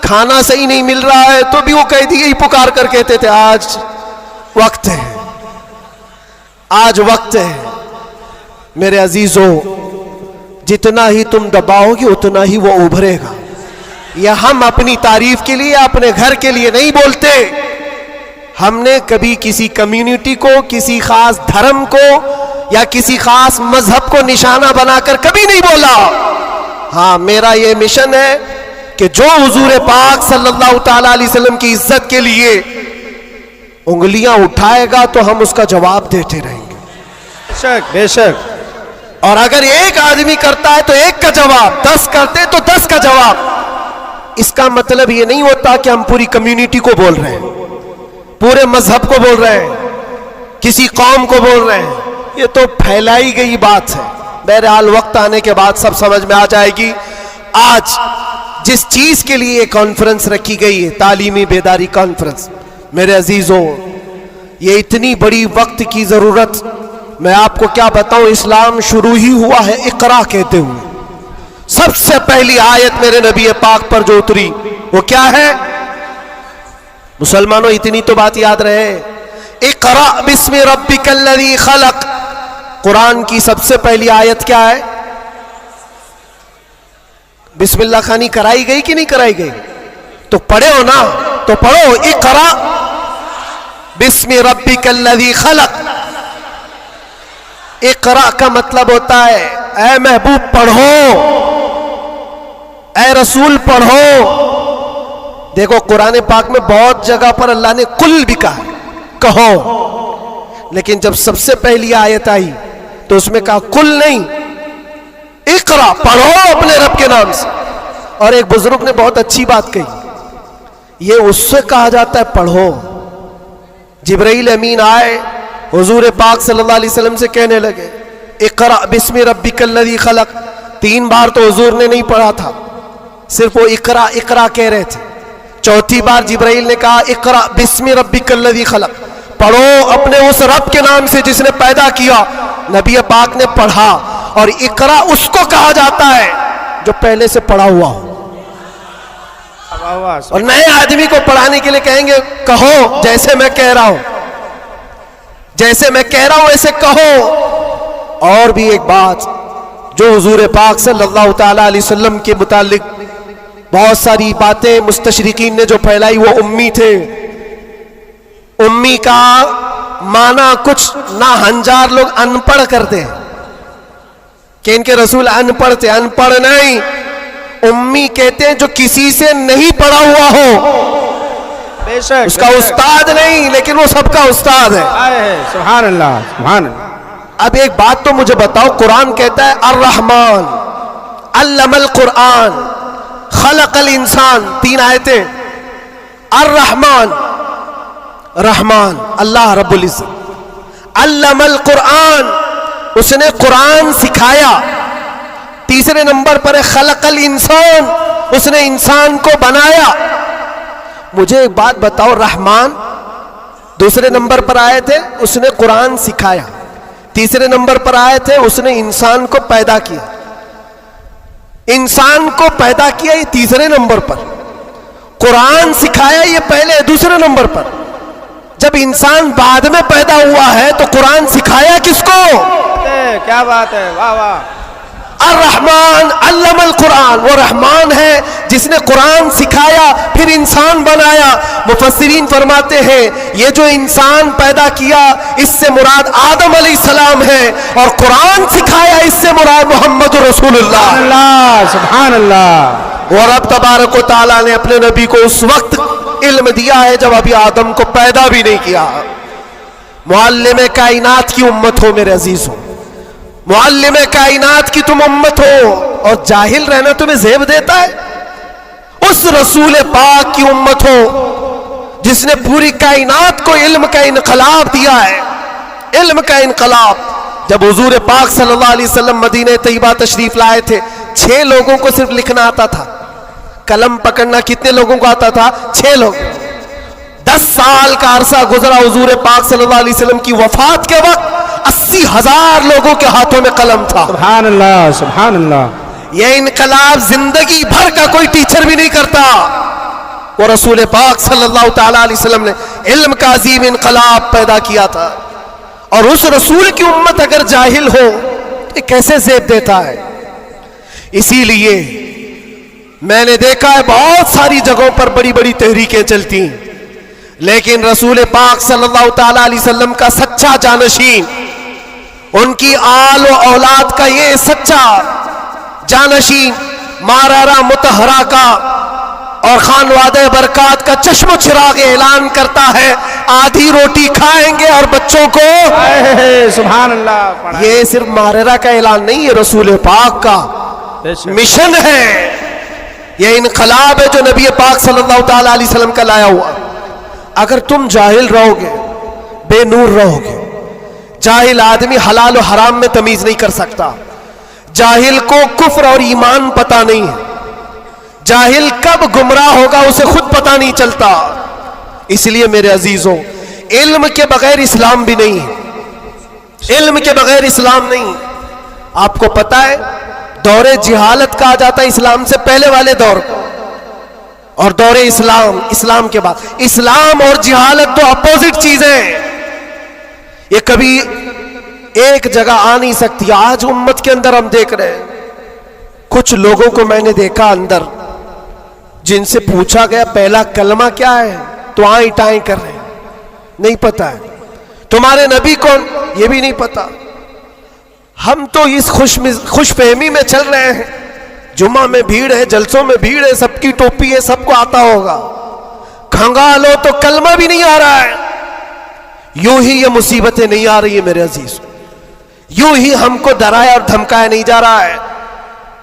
खाना सही नहीं मिल रहा है तो भी वो कैदी यही पुकार कर कहते थे आज वक्त है, आज वक्त है। मेरे अजीजों, जितना ही तुम दबाओगे उतना ही वो उभरेगा। या हम अपनी तारीफ के लिए, अपने घर के लिए नहीं बोलते। हमने कभी किसी कम्युनिटी को, किसी खास धर्म को या किसी खास मजहब को निशाना बनाकर कभी नहीं बोला। हाँ, मेरा ये मिशन है कि जो हुजूर पाक सल्लल्लाहु ताला अलैहि वसल्लम की इज्जत के लिए उंगलियां उठाएगा तो हम उसका जवाब देते रहेंगे।
बेशक बेशक।
और अगर एक आदमी करता है तो एक का जवाब, 10 करते तो 10 का जवाब। इसका मतलब ये नहीं होता कि हम पूरी कम्युनिटी को बोल रहे हैं, पूरे मजहब को बोल रहे हैं, किसी कौम को बोल रहे हैं। ये तो फैलाई गई बात है। बहरहाल वक्त आने के बाद सब समझ में आ जाएगी। आज जिस चीज के लिए कॉन्फ्रेंस रखी गई है, तालीमी बेदारी कॉन्फ्रेंस, मेरे अजीजों, ये इतनी बड़ी वक्त की जरूरत, मैं आपको क्या बताऊं, इस्लाम शुरू ही हुआ है इकरा कहते हुए। सबसे पहली आयत मेरे नबी पाक पर जो उतरी वो क्या है? मुसलमानों, इतनी तो बात याद रहे, इकरा बिस्मि रब्बिकल्लज़ी खलक। कुरान की सबसे पहली आयत क्या है? बिस्मिल्लाह खानी कराई गई कि नहीं कराई गई? तो पढ़े हो ना, तो पढ़ो, इकरा बिस्मि रब्बिकल्लज़ी खलक। इकरा का मतलब होता है ऐ महबूब पढ़ो, ऐ रसूल पढ़ो। देखो कुरान पाक में बहुत जगह पर अल्लाह ने कुल भी कहा, कहो, लेकिन जब सबसे पहली आयत आई तो उसमें कहा कुल नहीं, इकरा, पढ़ो अपने रब के नाम से। और एक बुजुर्ग ने बहुत अच्छी बात कही, ये उससे कहा जाता है पढ़ो। जिब्राइल अमीन आए, हुजूर पाक सल्लल्लाहु अलैहि वसल्लम से कहने लगे इकरा बिस्मि रब्बिकल्लज़ी खलक। 3 बार तो हुजूर ने नहीं पढ़ा था, सिर्फ वो इकरा इकरा कह रहे थे। चौथी बार जिब्राइल ने कहा इकरा बिस्मि रब्बिकल्लज़ी खलक, पढ़ो अपने उस रब के नाम से जिसने पैदा किया। नबी पाक ने पढ़ा, और इकरा उसको कहा जाता है जो पहले से पढ़ा हुआ हो। और नए आदमी को पढ़ाने के लिए कहेंगे कहो जैसे मैं कह रहा हूं, जैसे मैं कह रहा हूं ऐसे कहो। और भी एक बात, जो हुजूर पाक सल्लल्लाहु ताला अलैहि वसल्लम के मुतालिक बहुत सारी बातें मुस्तशरिकीन ने जो फैलाई, वो उम्मी थे। उम्मी का माना कुछ ना हंजार लोग अनपढ़ करते हैं कि इनके रसूल अनपढ़ थे। अनपढ़ नहीं, उम्मी कहते हैं जो किसी से नहीं पढ़ा हुआ हो।
बेशक,
उसका उस्ताद नहीं, लेकिन वो सबका उस्ताद है।
सुभान अल्लाह, सुभान अल्लाह।
अब एक बात तो मुझे बताओ, कुरान कहता है अर्रहमान अल्लमल कुरान खलकल इंसान, 3 आयतें। अर्रहमान, रहमान अल्लाह रब्बुल इज्जत, अल्लमल कुरान, उसने कुरान सिखाया। तीसरे नंबर पर है खलकल इंसान, उसने इंसान को बनाया। मुझे एक बात बताओ, रहमान दूसरे नंबर पर आए थे, उसने कुरान सिखाया। तीसरे नंबर पर आए थे, उसने इंसान को पैदा किया। इंसान को पैदा किया, ये तीसरे नंबर पर। कुरान सिखाया ये पहले, दूसरे नंबर पर। जब इंसान बाद में पैदा हुआ है तो कुरान सिखाया किसको?
क्या बात है, वाह वाह।
अर्रहमान अल्लमल कुरान, वो रहमान है जिसने कुरान सिखाया फिर इंसान बनाया। मुफस्सिरीन फरमाते हैं ये जो इंसान पैदा किया इससे मुराद आदम अलैहिस्सलाम है, और कुरान सिखाया इससे मुराद मोहम्मद रसूलुल्लाह।
सुभान अल्लाह।
और अब तबारक व तआला ने अपने नबी को उस वक्त इल्म दिया है जब अभी आदम को पैदा भी नहीं किया। मुअल्लिम कायनात की उम्मत हो मेरे अजीज हो, मुअल्लिम कायनात की तुम उम्मत हो, और जाहिल रहना तुम्हें ज़ेब देता है? उस रसूल पाक की उम्मत हो जिसने पूरी कायनात को इल्म का इनकलाब दिया है, इल्म का इनकलाब। जब हुजूर पाक सल्लल्लाहु अलैहि वसल्लम मदीने तैयबा तशरीफ लाए थे, 6 लोगों को सिर्फ लिखना आता था, कलम पकड़ना कितने लोगों को आता था? 6 लोग। 10 साल का अरसा गुजरा, हुजूर पाक सल्लल्लाहु अलैहि वसल्लम की वफात के वक्त 80,000 लोगों के हाथों में कलम था।
सुभान अल्लाह, सुभान अल्लाह।
यह इनकलाब जिंदगी भर का कोई टीचर भी नहीं करता। वो रसूल पाक सल्लल्लाहु ताला अलैहि वसल्लम ने इल्म का अजीम इनकलाब पैदा किया था, और उस रसूल की उम्मत अगर जाहिल हो तो कैसे ज़ेब देता है? इसीलिए मैंने देखा है बहुत सारी जगहों पर बड़ी बड़ी तहरीकें चलती, लेकिन रसूल पाक सल्लल्लाहु ताला अलैहि वसल्लम का सच्चा जानशीन, उनकी आल व औलाद का ये सच्चा जानशीन मारारा मुतहरा का और खानवादे बरकात का चश्म चिराग ऐलान करता है, आधी रोटी खाएंगे और बच्चों को।
सुभान अल्लाह।
ये सिर्फ मारारा का ऐलान नहीं है, रसूल पाक का मिशन है, यह इनकलाब है जो नबी पाक सल्लल्लाहु ताला अलैहि वसल्लम का लाया हुआ। अगर तुम जाहिल रहोगे, बेनूर रहोगे, जाहिल आदमी हलाल और हराम में तमीज नहीं कर सकता, जाहिल को कुफ्र और ईमान पता नहीं है, जाहिल कब गुमराह होगा उसे खुद पता नहीं चलता। इसलिए मेरे अजीजों, इल्म के बगैर इस्लाम भी नहीं है, इल्म के बगैर इस्लाम नहीं। आपको पता है दौरे जिहालत कहा जाता है इस्लाम से पहले वाले दौर को, और दौरे इस्लाम, इस्लाम के बाद। इस्लाम और जिहालत तो अपोजिट चीजें हैं, ये कभी एक जगह आ नहीं सकती। आज उम्मत के अंदर हम देख रहे हैं कुछ लोगों को मैंने देखा अंदर, जिनसे पूछा गया पहला कलमा क्या है तो आई टाई कर रहे हैं, नहीं पता है। तुम्हारे नबी कौन, ये भी नहीं पता। हम तो इस खुशफहमी में चल रहे हैं, जुम्मा में भीड़ है, जलसों में भीड़ है, सबकी टोपी है, सबको आता होगा, खंगालो तो कलमा भी नहीं आ रहा है। यूं ही ये मुसीबतें नहीं आ रही है मेरे अजीज, यूं ही हमको डराया और धमकाया नहीं जा रहा है।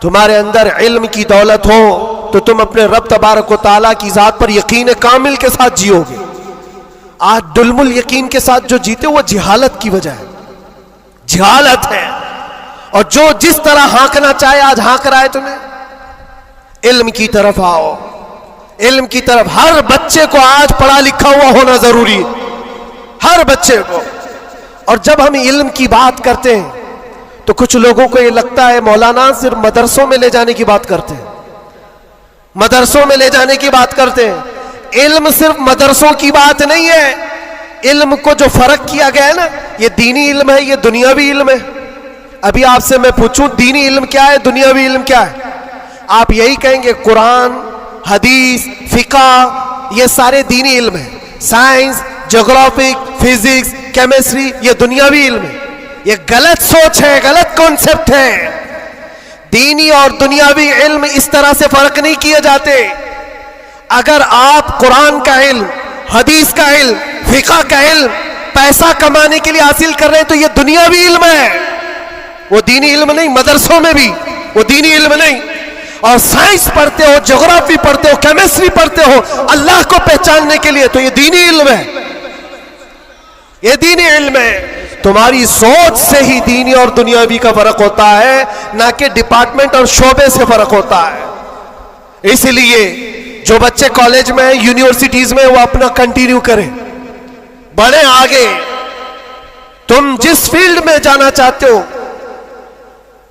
तुम्हारे अंदर इल्म की दौलत हो तो तुम अपने रब तबारक व तआला की जात पर यकीन कामिल के साथ जियोगे। आज दुलमुल यकीन के साथ जो जीते वो जिहालत की वजह है, जिहालत है। और जो जिस तरह हाँकना चाहे आज हाँक रहा है तुम्हें। इल्म की तरफ आओ, इल्म की तरफ। हर बच्चे को आज पढ़ा लिखा हुआ होना जरूरी है, हर बच्चे को। और जब हम इल्म की बात करते हैं तो कुछ लोगों को ये लगता है मौलाना सिर्फ मदरसों में ले जाने की बात करते हैं, मदरसों में ले जाने की बात करते हैं। इल्म सिर्फ मदरसों की बात नहीं है। इल्म को जो फर्क किया गया है ना, ये दीनी इल्म है, ये दुनियावी इल्म है। अभी आपसे मैं पूछूं दीनी इल्म क्या है, दुनियावी इल्म क्या है, आप यही कहेंगे कुरान, हदीस, फिका, ये सारे दीनी इल्म है। साइंस, ज्योग्राफिक, फिजिक्स, केमिस्ट्री, ये दुनियावी इल्म है। ये गलत सोच है, गलत कॉन्सेप्ट है। दीनी और दुनियावी इल्म इस तरह से फर्क नहीं किए जाते। अगर आप कुरान का इल्म, हदीस का इल्म, फिका का इल्म पैसा कमाने के लिए हासिल कर रहे हैं तो ये दुनियावी इल्म है, वो दीनी इल्म नहीं। मदरसों में भी वो दीनी इल्म नहीं। और साइंस पढ़ते हो, ज्योग्राफी पढ़ते हो, केमिस्ट्री पढ़ते हो अल्लाह को पहचानने के लिए, तो ये दीनी इल्म है, ये दीनी इल्म है। तुम्हारी सोच से ही दीनी और दुनियावी का फर्क होता है, ना कि डिपार्टमेंट और शोबे से फर्क होता है। इसलिए जो बच्चे कॉलेज में, यूनिवर्सिटीज में, वो अपना कंटिन्यू करें, बढ़े आगे। तुम जिस फील्ड में जाना चाहते हो,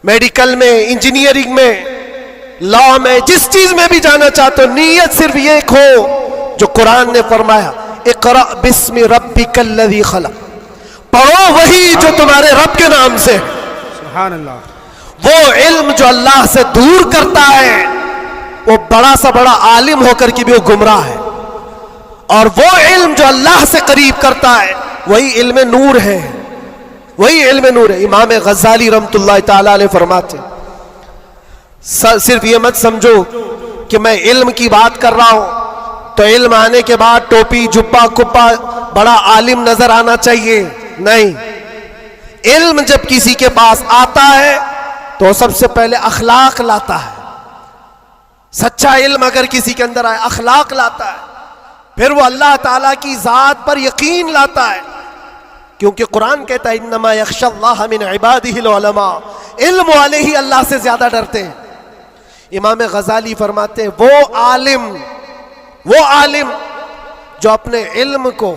मेडिकल में, इंजीनियरिंग में, लॉ में, जिस चीज में भी जाना चाहते हो, नीयत सिर्फ ये हो जो कुरान ने फरमाया, इक़रा बिस्मि रब्बिकल्लज़ी खलक़, पढ़ो वही जो तुम्हारे रब के नाम से है।
सुभान अल्लाह।
वो इल्म जो अल्लाह से दूर करता है, वो बड़ा सा बड़ा आलिम होकर के भी वो गुमराह है, और वो इल्म जो अल्लाह से करीब करता है वही इल्म नूर है, वही इल्म नूर है। इमाम गज़ाली रहमतुल्लाह तआला अलैह फरमाते, सिर्फ ये मत समझो कि मैं इल्म की बात कर रहा हूं तो इल्म आने के बाद टोपी जुब्बा कुप्पा बड़ा आलिम नजर आना चाहिए, नहीं। इल्म जब किसी के पास आता है तो सबसे पहले अखलाक लाता है। सच्चा इल्म अगर किसी के अंदर आए, अखलाक लाता है, फिर वो अल्लाह ताला की जात पर यकीन लाता है, क्योंकि कुरान कहता है इन्नमा यख्शल्लाह मिन इबादिहिल उलमा, इल्म वाले ही अल्लाह से ज्यादा डरते हैं। इमाम गज़ाली फरमाते हैं वो आलिम जो अपने इल्म को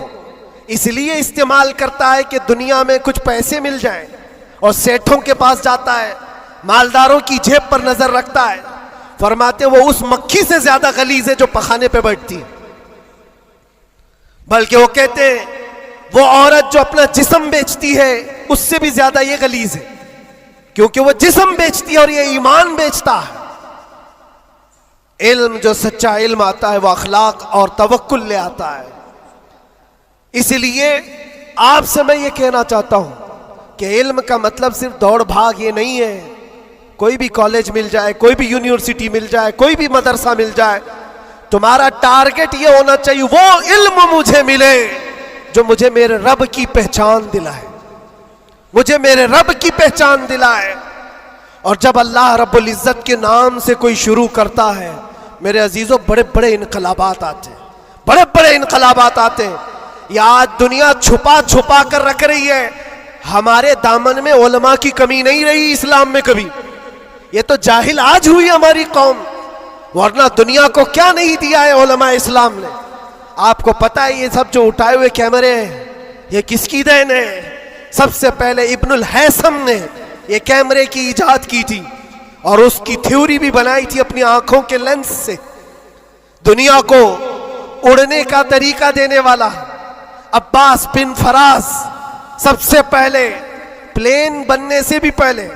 इसलिए इस्तेमाल करता है कि दुनिया में कुछ पैसे मिल जाएं, और सेठों के पास जाता है, मालदारों की जेब पर नजर रखता है, फरमाते वो उस मक्खी से ज्यादा गलीज है जो पखाने पे बैठती है। बल्कि वो कहते हैं वो औरत जो अपना जिस्म बेचती है उससे भी ज्यादा ये गलीज है, क्योंकि वो जिस्म बेचती है और ये ईमान बेचता है। इल्म जो सच्चा इल्म आता है वो अखलाक और तवक्कुल ले आता है। इसलिए आपसे मैं ये कहना चाहता हूं कि इल्म का मतलब सिर्फ दौड़ भाग ये नहीं है। कोई भी कॉलेज मिल जाए, कोई भी यूनिवर्सिटी मिल जाए, कोई भी मदरसा मिल जाए, तुम्हारा टारगेट ये होना चाहिए वो इल्म मुझे मिले जो मुझे मेरे रब की पहचान दिलाए, मुझे मेरे रब की पहचान दिलाए। और जब अल्लाह रब्बुल इज्जत के नाम से कोई शुरू करता है, मेरे अजीजों, बड़े बड़े इनकलाबात आते हैं, बड़े बड़े इनकलाबात आते हैं। या आज दुनिया छुपा छुपा कर रख रही है, हमारे दामन में उलमा की कमी नहीं रही इस्लाम में कभी। ये तो जाहिल आज हुई हमारी कौम, वरना दुनिया को क्या नहीं दिया है उलमा इस्लाम ने। आपको पता है ये सब जो उठाए हुए कैमरे हैं ये किसकी देन है? सबसे पहले इब्नुल हैसम ने ये कैमरे की इजाद की थी और उसकी थ्योरी भी बनाई थी अपनी आंखों के लेंस से। दुनिया को उड़ने का तरीका देने वाला अब्बास बिन फराज सबसे पहले प्लेन बनने से भी पहले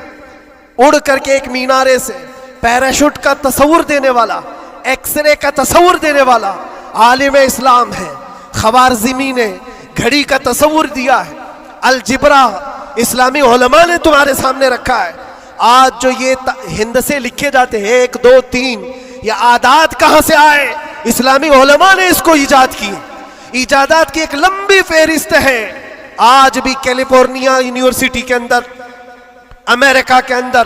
उड़ करके एक मीनारे से पैराशूट का तस्वुर देने वाला, एक्सरे का तस्वुर देने वाला आलिम इस्लाम है। खवारज़मी ने घड़ी का तस्वुर दिया है। अलजिब्रा इस्लामी उलमा ने तुम्हारे सामने रखा है। आज जो ये हिंद से लिखे जाते हैं 1 2 3, ये आदात कहां से आए? इस्लामी उलमा ने इसको ईजाद की। ईजादात की एक लंबी फहरिस्त है। आज भी कैलिफोर्निया यूनिवर्सिटी के अंदर, अमेरिका के अंदर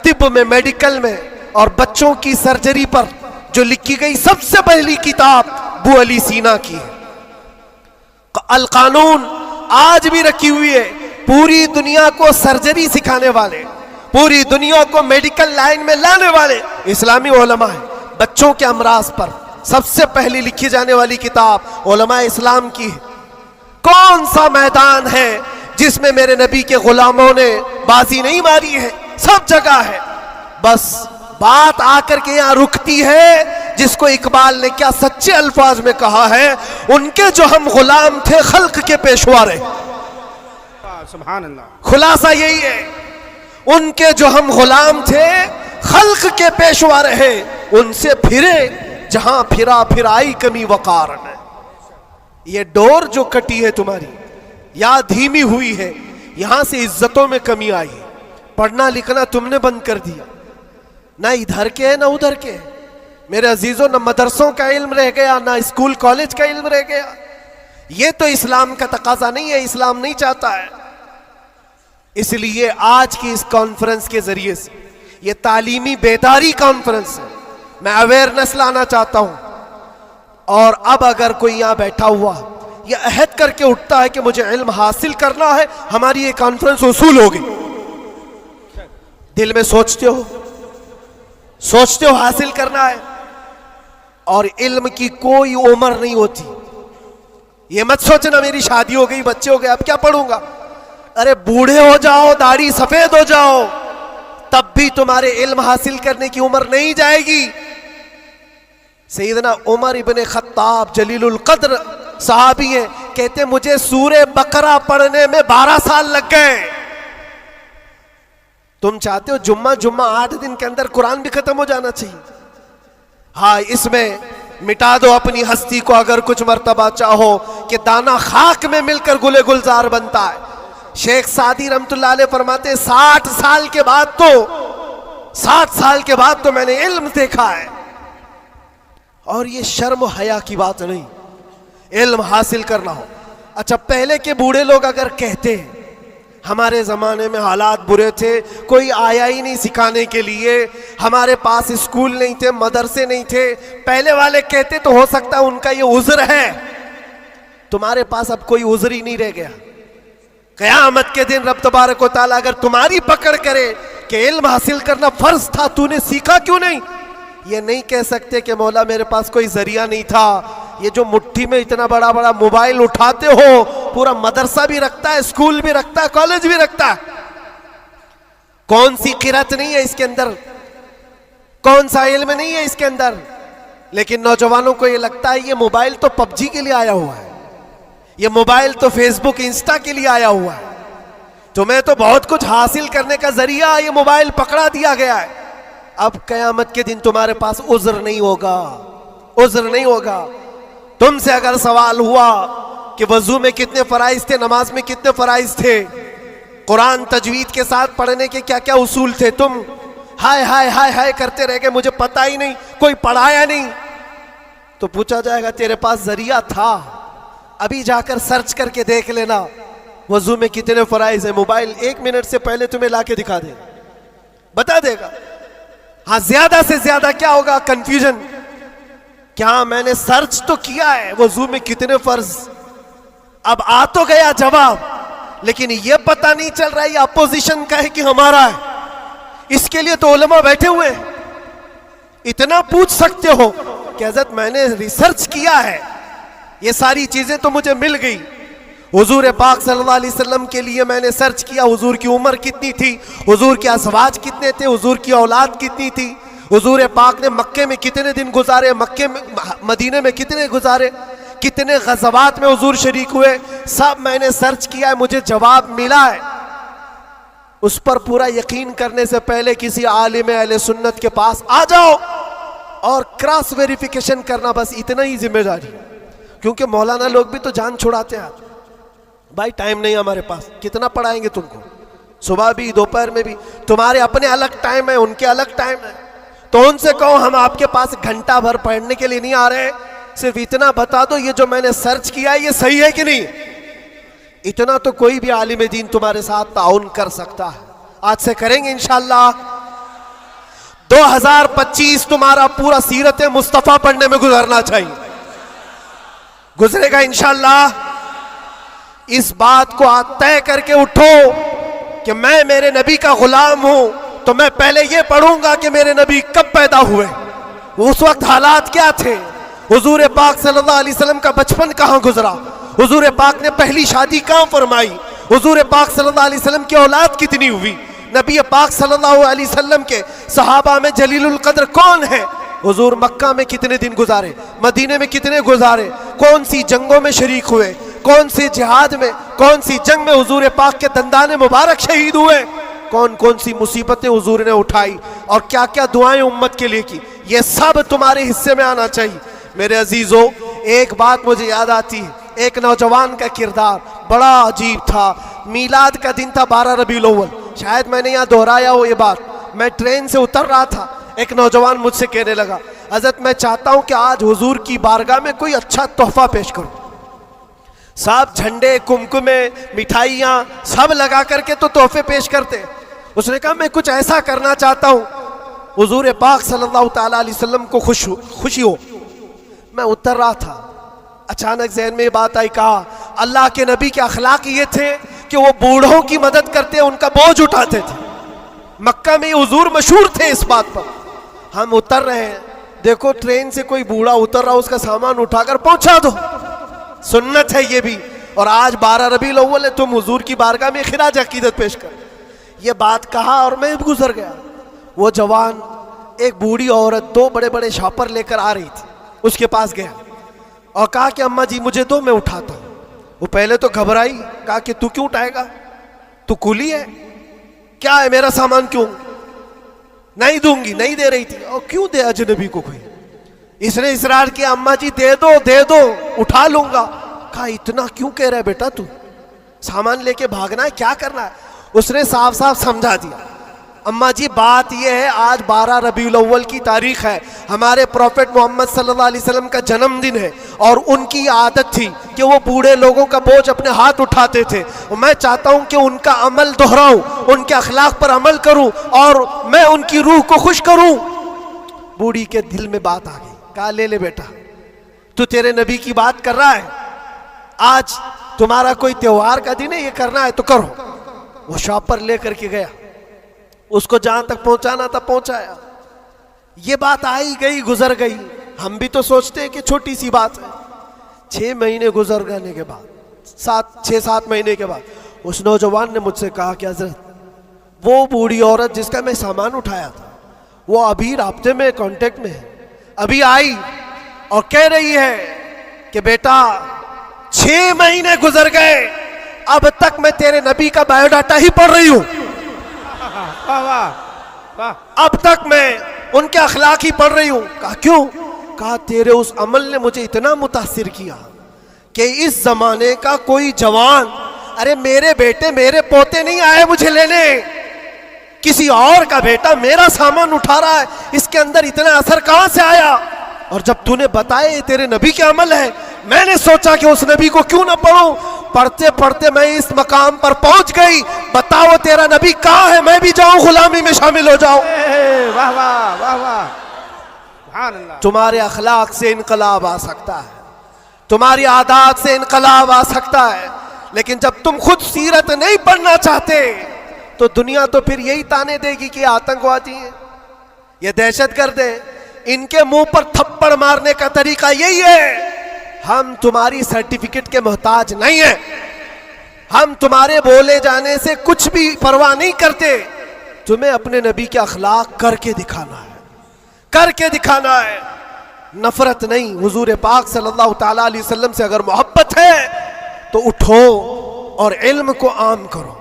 तिब में, मेडिकल में और बच्चों की सर्जरी पर जो लिखी गई सबसे पहली किताब अबू अली सीना की है। अल कानून आज भी रखी हुई है। पूरी दुनिया को सर्जरी सिखाने वाले, पूरी दुनिया को मेडिकल लाइन में लाने वाले इस्लामी उलमा है। बच्चों के अमराज पर सबसे पहली लिखी जाने वाली किताब उलमा इस्लाम की है। कौन सा मैदान है जिसमें मेरे नबी के गुलामों ने बाजी नहीं मारी है? सब जगह है। बस बात आकर के यहां रुकती है जिसको इकबाल ने क्या सच्चे अल्फाज में कहा है, उनके जो हम गुलाम थे खल्क के पेशवा रहे।
सुभान अल्लाह।
खुलासा यही है, उनके जो हम गुलाम थे खल्क के पेशवा रहे, उनसे फिरे जहां फिरा फिर आई कमी वकार ने। ये डोर जो कटी है तुम्हारी या धीमी हुई है, यहां से इज्जतों में कमी आई है। पढ़ना लिखना तुमने बंद कर दिया, ना इधर के है ना उधर के है। मेरे अजीजों, ना मदरसों का इल्म रह गया, ना स्कूल कॉलेज का इल्म रह गया। ये तो इस्लाम का तकाजा नहीं है, इस्लाम नहीं चाहता है। इसलिए आज की इस कॉन्फ्रेंस के जरिए से, ये तालीमी बेदारी कॉन्फ्रेंस है, मैं अवेयरनेस लाना चाहता हूं। और अब अगर कोई यहां बैठा हुआ ये अहद करके उठता है कि मुझे इल्म हासिल करना है, हमारी ये कॉन्फ्रेंस वसूल होगी। दिल में सोचते हो हासिल करना है, और इल्म की कोई उम्र नहीं होती। ये मत सोचना मेरी शादी हो गई, बच्चे हो गए, अब क्या पढ़ूंगा। अरे बूढ़े हो जाओ, दाढ़ी सफेद हो जाओ, तब भी तुम्हारे इल्म हासिल करने की उम्र नहीं जाएगी। सैयदना उमर इब्ने खत्ताब जलीलुल कद्र सहाबी हैं, कहते मुझे सूरे बकरा पढ़ने में 12 साल लग गए। तुम चाहते हो जुम्मा 8 दिन के अंदर कुरान भी खत्म हो जाना चाहिए। हाँ, इसमें मिटा दो अपनी हस्ती को अगर कुछ मर्तबा चाहो कि दाना खाक में मिलकर गुले गुलजार बनता है। शेख सादी रहमतुल्लाह अलैह फरमाते 60 साल के बाद तो मैंने इल्म देखा है। और ये शर्म हया की बात नहीं, इल्म हासिल करना हो। अच्छा, पहले के बूढ़े लोग अगर कहते हैं हमारे ज़माने में हालात बुरे थे, कोई आया ही नहीं सिखाने के लिए, हमारे पास स्कूल नहीं थे, मदरसे नहीं थे, पहले वाले कहते तो हो सकता है उनका ये उज़्र है। तुम्हारे पास अब कोई उज़्र ही नहीं रह गया। क़यामत के दिन रब तबारक व तआला अगर तुम्हारी पकड़ करे कि इल्म हासिल करना फर्ज था, तूने सीखा क्यों नहीं, ये नहीं कह सकते कि मौला मेरे पास कोई जरिया नहीं था। ये जो मुट्ठी में इतना बड़ा बड़ा मोबाइल उठाते हो, पूरा मदरसा भी रखता है, स्कूल भी रखता है, कॉलेज भी रखता है, कौन सी किरत नहीं है इसके अंदर, कौन सा इल्म नहीं है इसके अंदर। लेकिन नौजवानों को ये लगता है ये मोबाइल तो पबजी के लिए आया हुआ है, ये मोबाइल तो फेसबुक इंस्टा के लिए आया हुआ है, तुम्हें तो बहुत कुछ हासिल करने का जरिया ये मोबाइल पकड़ा दिया गया है। अब कयामत के दिन तुम्हारे पास उज़्र नहीं होगा, उज़्र नहीं होगा। तुमसे अगर सवाल हुआ कि वजू में कितने फराइज थे, नमाज में कितने फराइज थे, कुरान तजवीद के साथ पढ़ने के क्या क्या उसूल थे, तुम हाय हाय हाय हाय करते रह गए, मुझे पता ही नहीं, कोई पढ़ाया नहीं, तो पूछा जाएगा तेरे पास जरिया था, अभी जाकर सर्च करके देख लेना वजू में कितने फराइज है। मोबाइल 1 मिनट से पहले तुम्हें लाके दिखा दे, बता देगा। हाँ, ज्यादा से ज्यादा क्या होगा, कंफ्यूजन, क्या मैंने सर्च तो किया है वजू में कितने फर्ज, अब आ तो गया जवाब, लेकिन यह पता नहीं चल रहा है ये अपोजिशन का है कि हमारा है। इसके लिए तो उलमा बैठे हुए हैं। इतना पूछ सकते हो कि हज़रत मैंने रिसर्च किया है, ये सारी चीजें तो मुझे मिल गई। हुजूर पाक सल्लल्लाहु अलैहि वसल्लम के लिए मैंने सर्च किया, हुजूर की उम्र कितनी थी, हुजूर के अज़वाज कितने थे, हुजूर की औलाद कितनी थी, हुजूर पाक ने मक्के में कितने दिन गुजारे, मक्के में मदीने में कितने गुजारे, कितने गज़वात में हुजूर शरीक हुए, सब मैंने सर्च किया है, मुझे जवाब मिला है। उस पर पूरा यकीन करने से पहले किसी आलिम अहले सुन्नत के पास आ जाओ और क्रॉस वेरिफिकेशन करना, बस इतना ही जिम्मेदारी। क्योंकि मौलाना लोग भी तो जान छुड़ाते हैं, भाई टाइम नहीं हमारे पास, कितना पढ़ाएंगे तुमको, सुबह भी दोपहर में भी, तुम्हारे अपने अलग टाइम है, उनके अलग टाइम है, तो उनसे कहो हम आपके पास घंटा भर पढ़ने के लिए नहीं आ रहे, सिर्फ इतना बता दो ये जो मैंने सर्च किया है ये सही है कि नहीं। इतना तो कोई भी आलिम दीन तुम्हारे साथ ताउन कर सकता है। आज से करेंगे इंशाअल्लाह। 2025 तुम्हारा पूरा सीरत मुस्तफ़ा पढ़ने में गुजरना चाहिए, गुजरेगा इंशाअल्लाह। इस बात को आज तय करके उठो कि मैं मेरे नबी का गुलाम हूं, तो मैं पहले ये पढ़ूंगा कि मेरे नबी कब पैदा हुए, उस वक्त हालात क्या थे, हुजूर पाक सल्लल्लाहु अलैहि वसल्लम का बचपन कहाँ गुजरा, हुजूर पाक ने पहली शादी कहाँ फरमाई, हुजूर पाक सल्लल्लाहु अलैहि वसल्लम की औलाद कितनी हुई, नबी पाक सल्लल्लाहु अलैहि वसल्लम के सहाबा में जलीलुल कद्र कौन है, हुजूर मक्का में कितने दिन गुजारे, मदीने में कितने गुजारे, कौन सी जंगों में शरीक हुए, कौन सी जिहाद में, कौन सी जंग में हुजूर पाक के दंदाने मुबारक शहीद हुए, कौन कौन सी मुसीबतें हुजूर ने उठाई और क्या क्या दुआएं उम्मत के लिए की, ये सब तुम्हारे हिस्से में आना चाहिए। मेरे अजीजों, एक बात मुझे याद आती है, एक नौजवान का किरदार बड़ा अजीब था। मीलाद का दिन था 12 रबीउल अव्वल, शायद मैंने यहाँ दोहराया हो ये बात। मैं ट्रेन से उतर रहा था, एक नौजवान मुझसे कहने लगा, हज़रत मैं चाहता हूँ कि आज हुजूर की बारगाह में कोई अच्छा तोहफा पेश करूँ। सब झंडे, कुमकुमे, मिठाइयाँ सब लगा करके तो तोहफे पेश करते। उसने कहा मैं कुछ ऐसा करना चाहता हूँ हुजूर पाक सल्लल्लाहु ताला अलैहि वसल्लम को खुशी हो। मैं उतर रहा था, अचानक ज़हन में ये बात आई, कहा अल्लाह के नबी के अखलाक ये थे कि वो बूढ़ों की मदद करते, उनका बोझ उठाते थे। मक्का में हुजूर मशहूर थे इस बात पर। हम उतर रहे हैं, देखो ट्रेन से कोई बूढ़ा उतर रहा, उसका सामान उठाकर पहुंचा दो, सुन्नत है ये भी। और आज 12 रबीउल अव्वल है, तुम हुजूर की बारगाह में खिराज अकीदत पेश कर। ये बात कहा और मैं गुजर गया। वो जवान एक बूढ़ी औरत 2 बड़े बड़े शॉपर लेकर आ रही थी, उसके पास गया और कहा कि अम्मा जी मुझे दो, मैं उठाता हूं। वो पहले तो घबराई, कहा कि तू क्यों उठाएगा, तू कुली है क्या है, मेरा सामान क्यों? नहीं दूंगी, नहीं दे रही थी। और क्यों दे अजनबी को कोई? इसने इसरार किया, अम्मा जी दे दो, उठा लूंगा। कहा इतना क्यों कह रहा है बेटा, तू सामान लेके भागना है, क्या करना है? उसने साफ साफ समझा दिया, अम्मा जी बात यह है, आज 12 रबीउल अव्वल की तारीख है, हमारे प्रॉफेट मोहम्मद सल्लल्लाहु अलैहि वसल्लम का जन्मदिन है और उनकी आदत थी कि वो बूढ़े लोगों का बोझ अपने हाथ उठाते थे। मैं चाहता हूं कि उनका अमल दोहराऊं, उनके अखलाक पर अमल करूं और मैं उनकी रूह को खुश करूं। बूढ़ी के दिल में बात आ गई, कहा ले बेटा, तू तेरे नबी की बात कर रहा है, आज तुम्हारा कोई त्योहार का दिन है, ये करना है तो करो। वो शॉपर लेकर के गया, उसको जहां तक पहुंचाना था पहुंचाया। ये बात आई गई, गुजर गई। हम भी तो सोचते हैं कि छोटी सी बात है। 6 महीने गुजर जाने के बाद, 6-7 महीने के बाद उस नौजवान ने मुझसे कहा कि हजरत, वो बूढ़ी औरत जिसका मैं सामान उठाया था, वो अभी राब्ते में, कांटेक्ट में है, अभी आई और कह रही है कि बेटा 6 महीने गुजर गए, अब तक मैं तेरे नबी का बायोडाटा ही पढ़ रही हूं,
वाह वाह वाह,
अब तक मैं उनके अखलाक ही पढ़ रही हूं। कहा क्यों? कहा तेरे उस अमल ने मुझे इतना मुतासिर किया कि इस जमाने का कोई जवान, अरे मेरे बेटे मेरे पोते नहीं आए मुझे लेने, किसी और का बेटा मेरा सामान उठा रहा है, इसके अंदर इतना असर कहां से आया? और जब तूने बताया ये तेरे नबी के अमल है, मैंने सोचा कि उस नबी को क्यों ना पढ़ूं। पढ़ते पढ़ते मैं इस मकाम पर पहुंच गई। बताओ तेरा नबी कहां है, मैं भी जाऊं गुलामी में शामिल हो जाऊं।
वाह वाह वाह वाह, सुभान अल्लाह।
तुम्हारे अखलाक से इनकलाब आ सकता है, तुम्हारी आदत से इनकलाब आ सकता है, लेकिन जब तुम खुद सीरत नहीं पढ़ना चाहते तो दुनिया तो फिर यही ताने देगी कि आतंकवादी है, ये दहशतगर्द है, इनके मुंह पर थप्पड़ मारने का तरीका यही है। हम तुम्हारी सर्टिफिकेट के मोहताज नहीं है, हम तुम्हारे बोले जाने से कुछ भी परवाह नहीं करते। तुम्हें अपने नबी के अखलाक करके दिखाना है, करके दिखाना है, नफरत नहीं। हुजूर पाक सल्लल्लाहु ताला अलैहि वसल्लम से अगर मोहब्बत है तो उठो और इल्म को आम करो,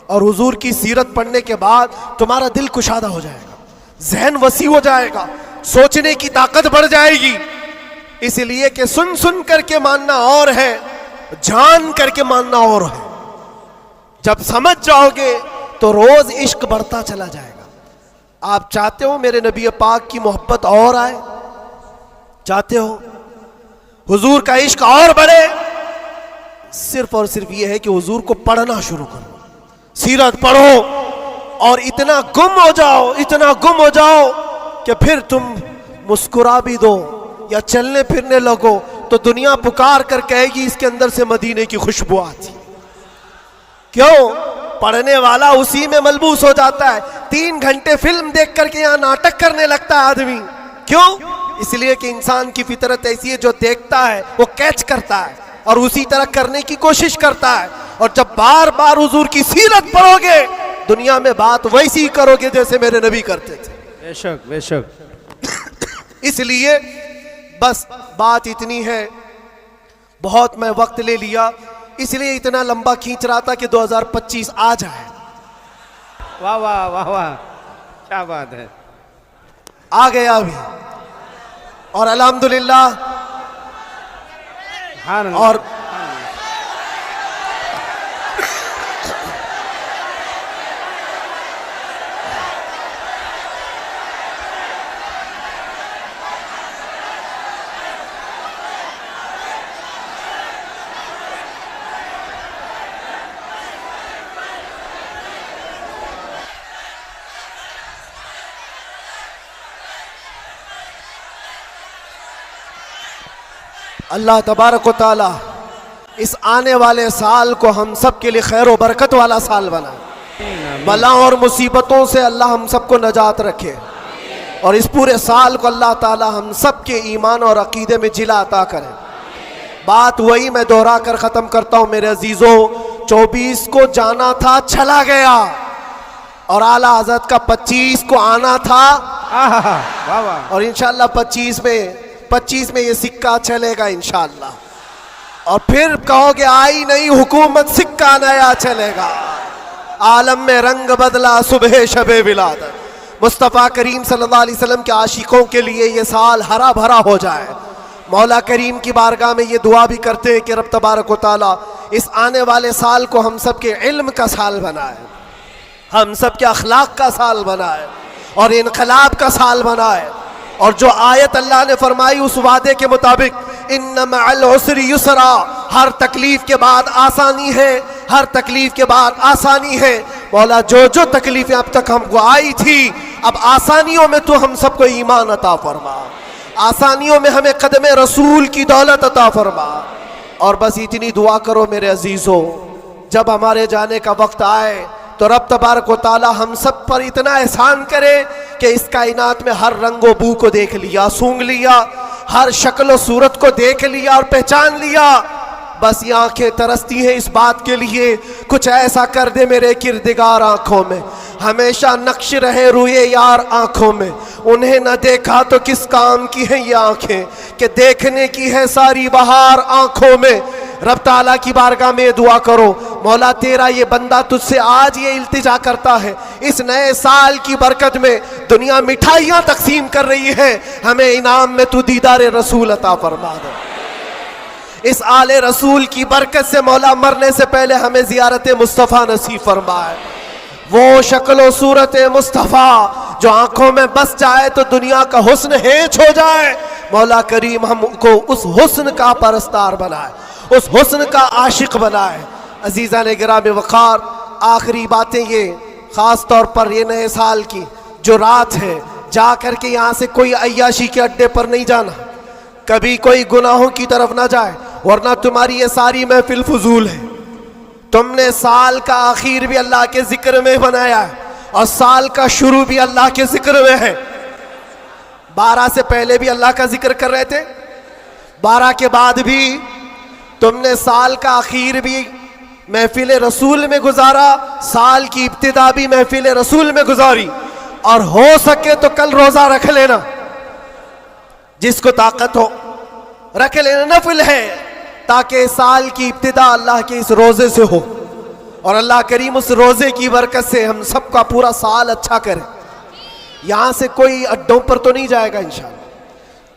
और हुजूर की सीरत पढ़ने के बाद तुम्हारा दिल कुशादा हो जाएगा, जहन वसी हो जाएगा, सोचने की ताकत बढ़ जाएगी। इसलिए कि सुन सुन करके मानना और है, जान करके मानना और है। जब समझ जाओगे तो रोज इश्क बढ़ता चला जाएगा। आप चाहते हो मेरे नबी पाक की मोहब्बत और आए, चाहते हो हुजूर का इश्क और बढ़े, सिर्फ और सिर्फ यह है कि हुजूर को पढ़ना शुरू करो, सीरत पढ़ो और इतना गुम हो जाओ, इतना गुम हो जाओ कि फिर तुम मुस्कुरा भी दो या चलने फिरने लगो तो दुनिया पुकार कर कहेगी इसके अंदर से मदीने की खुशबू आती। क्यों? पढ़ने वाला उसी में मलबूस हो जाता है। 3 घंटे फिल्म देख करके यहाँ नाटक करने लगता है आदमी। क्यों? इसलिए कि इंसान की फितरत ऐसी है, जो देखता है वो कैच करता है और उसी तरह करने की कोशिश करता है। और जब बार बार हुजूर की सीरत पढ़ोगे, दुनिया में बात वैसी करोगे जैसे मेरे नबी करते थे।
बेशक बेशक।
इसलिए बस बात इतनी है, बहुत मैं वक्त ले लिया, इसलिए इतना लंबा खींच रहा था कि 2025 आ जाए।
वाह वाह वाह वाह, क्या बात है।
आ गया अभी और अल्हम्दुलिल्लाह। और अल्लाह तबारक व तआला इस आने वाले साल को हम सब के लिए खैर व बरकत वाला साल बनाए। बलाओं और मुसीबतों से अल्लाह हम सबको नजात रखे और इस पूरे साल को अल्लाह ताला हम सब के ईमान और अकीदे में जिला अता करे। बात वही मैं दोहरा कर ख़त्म करता हूँ मेरे अजीज़ों, 24 को जाना था चला गया, और आला हजरत का 25 को आना था
वाह वाह।
और इंशाल्लाह 25 में ये सिक्का चलेगा इंशाल्लाह। और फिर कहोगे आई नहीं हुकूमत, सिक्का नया चलेगा। आलम में रंग बदला सुबह शबे विलादत। मुस्तफ़ा करीम सल्लल्लाहु अलैहि वसल्लम के आशिकों के लिए ये साल हरा भरा हो जाए। मौला करीम की बारगाह में ये दुआ भी करते हैं कि रब तबारक व तआला इस आने वाले साल को हम सब के इल्म का साल बनाए, हम सब के अखलाक का साल बनाए और इनकलाब का साल बनाए। और जो आयत अल्लाह ने फरमाई उस वादे के मुताबिक, इन्ना मअल उसरि युसरा, हर तकलीफ के बाद आसानी है, हर तकलीफ के बाद आसानी है। मौला जो जो तकलीफें अब तक हमको आई थी, अब आसानियों में तू हम सबको ईमान अता फरमा, आसानियों में हमें कदम रसूल की दौलत अता फरमा। और बस इतनी दुआ करो मेरे अजीजों, जब हमारे जाने का वक्त आए तो रब तबारक व तआला हम सब पर इतना एहसान करे कि इस कायनात में हर रंगो बू को देख लिया, सूंघ लिया, हर शक्ल सूरत को देख लिया और पहचान लिया। बस ये आंखें तरसती हैं इस बात के लिए, कुछ ऐसा कर दे मेरे किरदिगार आंखों में, हमेशा नक्श रहे रुए यार आंखों में। उन्हें न देखा तो किस काम की है ये आंखें, कि देखने की है सारी बहार आंखों में। रब ताला की बारगाह में दुआ करो, मौला तेरा ये बंदा तुझसे आज ये इल्तिजा करता है, इस नए साल की बरकत में दुनिया मिठाइयाँ तकसीम कर रही है, हमें इनाम में तू दीदार रसूल अता फरमा दे। इस आले रसूल की बरकत से मौला मरने से पहले हमें जियारत मुस्तफ़ा नसीब फरमाए। वो शक्ल सूरत मुस्तफ़ा जो आंखों में बस जाए तो दुनिया का हुस्न हेच हो जाए। मौला करीम हमको उस हुस्न का परस्तार बनाए, उस हुस्न का आशिक बनाए। अजीज़ा ने गिराम वक़ार, आखिरी बातें ये, ख़ास तौर पर ये नए साल की जो रात है, जा कर के यहाँ से कोई अय्याशी के अड्डे पर नहीं जाना, कभी कोई गुनाहों की तरफ ना जाए, वरना तुम्हारी ये सारी महफिल फजूल है। तुमने साल का आखिर भी अल्लाह के जिक्र में बनाया है और साल का शुरू भी अल्लाह के जिक्र में है। 12 से पहले भी अल्लाह का जिक्र कर रहे थे, 12 के बाद भी तुमने साल का आखिर भी महफिल रसूल में गुजारा, साल की इब्तिदा भी महफिल रसूल में गुजारी। और हो सके तो कल रोजा रख लेना, जिसको ताकत हो रख लेना, नफिल है, ताकि साल की इब्तिदा अल्लाह के इस रोजे से हो और अल्लाह करीम उस रोजे की बरकत से हम सबका पूरा साल अच्छा करे। यहाँ से कोई अड्डों पर तो नहीं जाएगा इंशाअल्लाह,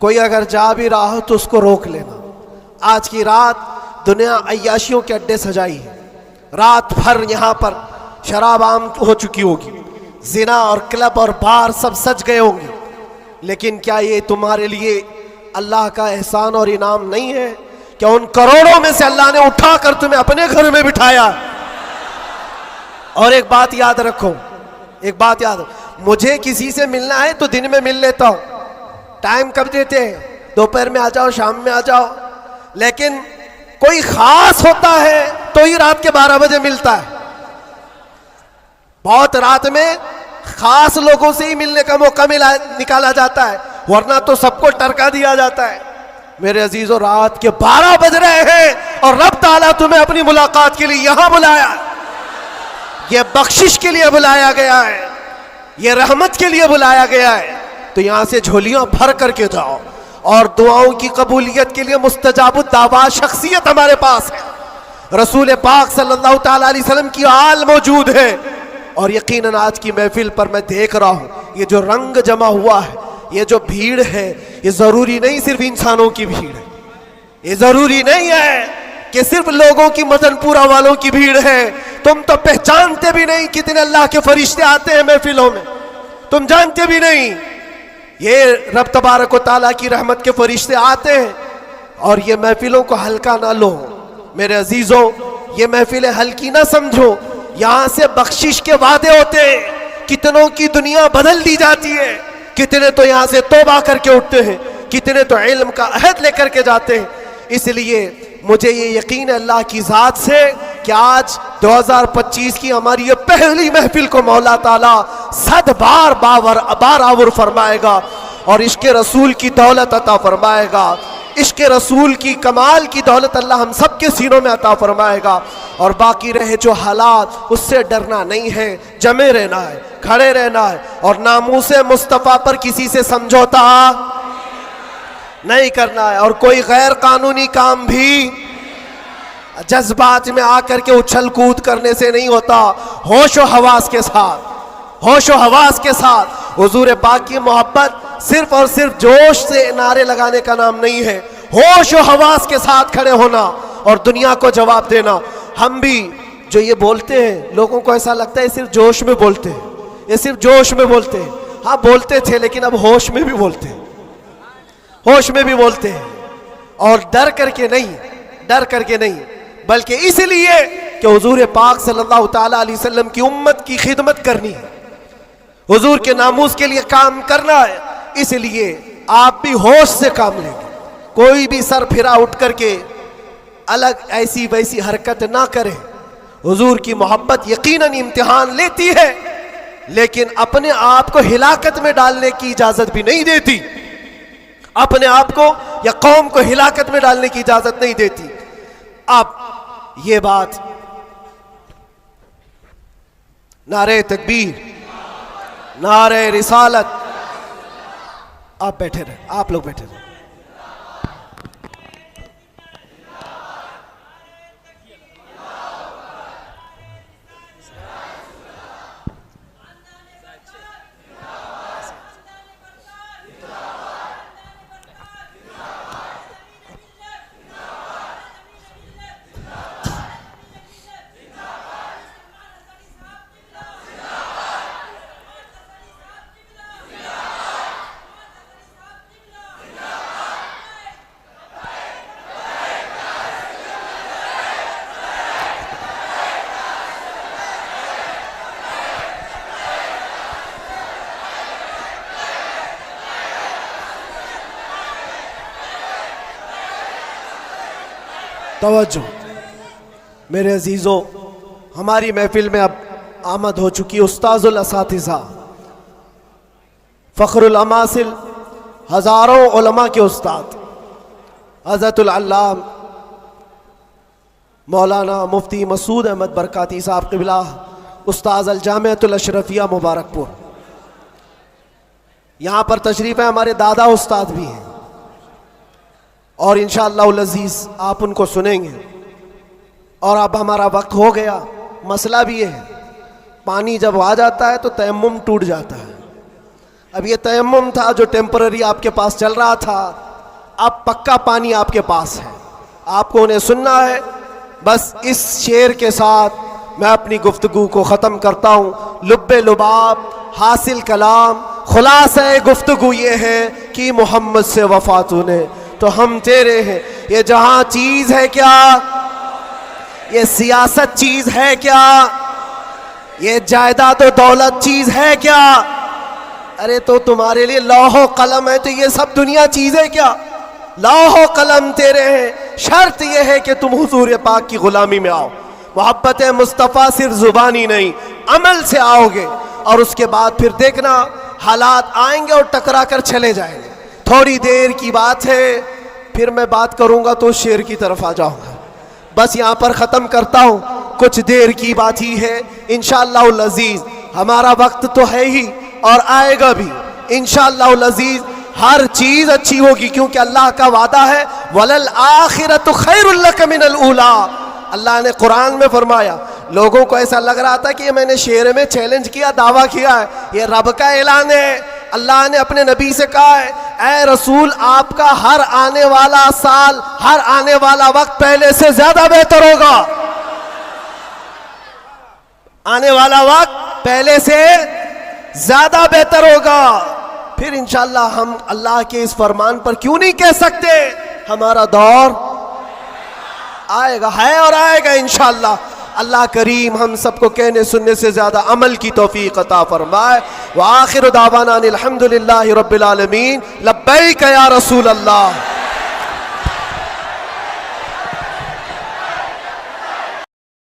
कोई अगर जा भी रहा हो तो उसको रोक लेना। आज की रात दुनिया अय्याशियों के अड्डे सजाई है, रात भर यहाँ पर शराब आम हो चुकी होगी, जिना और क्लब और बार सब सज गए होंगे। लेकिन क्या ये तुम्हारे लिए अल्लाह का एहसान और इनाम नहीं है? क्या उन करोड़ों में से अल्लाह ने उठाकर तुम्हें अपने घर में बिठाया? और एक बात याद रखो, एक बात याद रखो, मुझे किसी से मिलना है तो दिन में मिल लेता हूं, टाइम कब देते हैं, दोपहर में आ जाओ, शाम में आ जाओ। लेकिन कोई खास होता है तो ही रात के 12 बजे मिलता है। बहुत रात में खास लोगों से ही मिलने का मौका निकाला जाता है, वरना तो सबको टरका दिया जाता है। मेरे अजीजों, रात के 12 बज रहे हैं और रब ताला तुम्हें अपनी मुलाकात के लिए यहां बुलाया, यह बख्शिश के लिए बुलाया गया है, यह रहमत के लिए बुलाया गया है। तो यहां से झोलियां भर करके जाओ और दुआओं की कबूलियत के लिए मुस्तजाबुद दावा शख्सियत हमारे पास है। रसूल पाक सल्लल्लाहु ताला अलैहि वसल्लम की आल मौजूद है। और यकीनन आज की महफिल पर मैं देख रहा हूं, ये जो रंग जमा हुआ है, ये जो भीड़ है, ये जरूरी नहीं सिर्फ इंसानों की भीड़ है, ये जरूरी नहीं है कि सिर्फ लोगों की मदनपुरा वालों की भीड़ है। तुम तो पहचानते भी नहीं कितने अल्लाह के फरिश्ते आते हैं महफिलों में, तुम जानते भी नहीं। ये रब तबारक व तआला की रहमत के फरिश्ते आते हैं और ये महफिलों को हल्का ना लो मेरे अजीजों, ये महफिलें हल्की ना समझो। यहां से बख्शिश के वादे होते हैं, कितनों की दुनिया बदल दी जाती है, कितने तो यहां से तौबा करके उठते हैं, कितने तो इल्म का अहद लेकर के जाते हैं। इसलिए मुझे ये यकीन है अल्लाह की ज़ात से कि आज 2025 की हमारी ये पहली महफिल को मौला ताला 100 बार बारावर फरमाएगा और इसके रसूल की दौलत अता फरमाएगा। इश्क रसूल की कमाल की दौलत अल्लाह हम सब के सीनों में अता फरमाएगा। और बाकी रहे जो हालात, उससे डरना नहीं है, जमे रहना है, खड़े रहना है और नामूसे मुस्तफ़ा पर किसी से समझौता नहीं करना है। और कोई गैर कानूनी काम भी जज्बात में आकर के उछल कूद करने से नहीं होता। होश व हवास के साथ, होश व हवास के साथ हुजूर पाक की मोहब्बत सिर्फ और सिर्फ जोश से नारे लगाने का नाम नहीं है। होश व हवास के साथ खड़े होना और दुनिया को जवाब देना। हम भी जो ये बोलते हैं, लोगों को ऐसा लगता है सिर्फ जोश में बोलते हैं, ये सिर्फ जोश में बोलते हैं। हाँ बोलते थे, लेकिन अब होश में भी बोलते हैं, होश में भी बोलते हैं। और डर करके नहीं, डर करके नहीं, बल्कि इसलिए कि हुजूर पाक सल्लल्लाहु ताला अलैहि वसल्लम की उम्मत की खिदमत करनी है, हुजूर के नामूस के लिए काम करना है। इसलिए आप भी होश से काम लेंगे। कोई भी सर फिरा उठ करके अलग ऐसी वैसी हरकत ना करें। हुजूर की मोहब्बत यकीनन इम्तिहान लेती है, लेकिन अपने आप को हिलाकत में डालने की इजाजत भी नहीं देती। अपने आप को या कौम को हिलाकत में डालने की इजाजत नहीं देती। अब ये बात, नारे तकबीर, नारे रिसालत। आप बैठे रहे, आप लोग बैठे रहे। तवज्जो मेरे अजीज़ों, हमारी महफिल में अब आमद हो चुकी उस्ताजुल असातिज़ा, फ़ख्रुल अमासिल, हज़ारों उलमा के उस्ताद हज़रतुल अल्लाम मौलाना मुफ्ती मसूद अहमद बरकाती साहब क़िबला, उस्ताद अल जामिअतुल अशरफिया मुबारकपुर। यहाँ पर तशरीफ़ है हमारे दादा उस्ताद भी हैं और इंशाअल्लाह अज़ीज़ आप उनको सुनेंगे। और अब हमारा वक्त हो गया। मसला भी है, पानी जब आ जाता है तो तयम्मुम टूट जाता है। अब ये तयम्मुम था जो टेम्पररी आपके पास चल रहा था, अब पक्का पानी आपके पास है, आपको उन्हें सुनना है। बस इस शेर के साथ मैं अपनी गुफ्तगू को ख़त्म करता हूँ। लुब्बे लुबाब हासिल कलाम, खुलासा गुफ्तगू ये है कि मोहम्मद से वफ़ा तूने तो हम तेरे हैं। ये जहां चीज है क्या, ये सियासत चीज है क्या, ये जायदाद और दौलत चीज है क्या? अरे तो तुम्हारे लिए लौहो कलम है तो ये सब दुनिया चीज है क्या? लौहो कलम तेरे हैं, शर्त यह है कि तुम हुजूर पाक की गुलामी में आओ। मोहब्बत मुस्तफ़ा सिर्फ जुबानी नहीं, अमल से आओगे और उसके बाद फिर देखना हालात आएंगे और टकरा कर चले जाएंगे। थोड़ी देर की बात है, फिर मैं बात करूंगा तो शेर की तरफ आ जाऊंगा। बस यहाँ पर ख़त्म करता हूँ, कुछ देर की बात ही है। इंशाअल्लाह अज़ीज़ हमारा वक्त तो है ही और आएगा भी। इंशाअल्लाह अज़ीज़ हर चीज़ अच्छी होगी, क्योंकि अल्लाह का वादा है वलल आखिरतु खैरुल लक मिनल ऊला। अल्लाह ने कुरान में फरमाया। लोगों को ऐसा लग रहा था कि ये मैंने शेर में चैलेंज किया, दावा किया है, ये रब का ऐलान है। अल्लाह ने अपने नबी से कहा है, ऐ रसूल आपका हर आने वाला साल, हर आने वाला वक्त पहले से ज्यादा बेहतर होगा। आने वाला वक्त पहले से ज्यादा बेहतर होगा। फिर इंशाअल्लाह हम अल्लाह के इस फरमान पर क्यों नहीं कह सकते हमारा दौर आएगा, है और आएगा इंशाअल्लाह। अल्लाह करीम हम सबको कहने सुनने से ज़्यादा अमल की तौफीक अता फरमाए। व आखिर दावाना अनिल हम्दुलिल्लाहि रब्बिल आलमीन। लब्बैक या रसूल अल्लाह।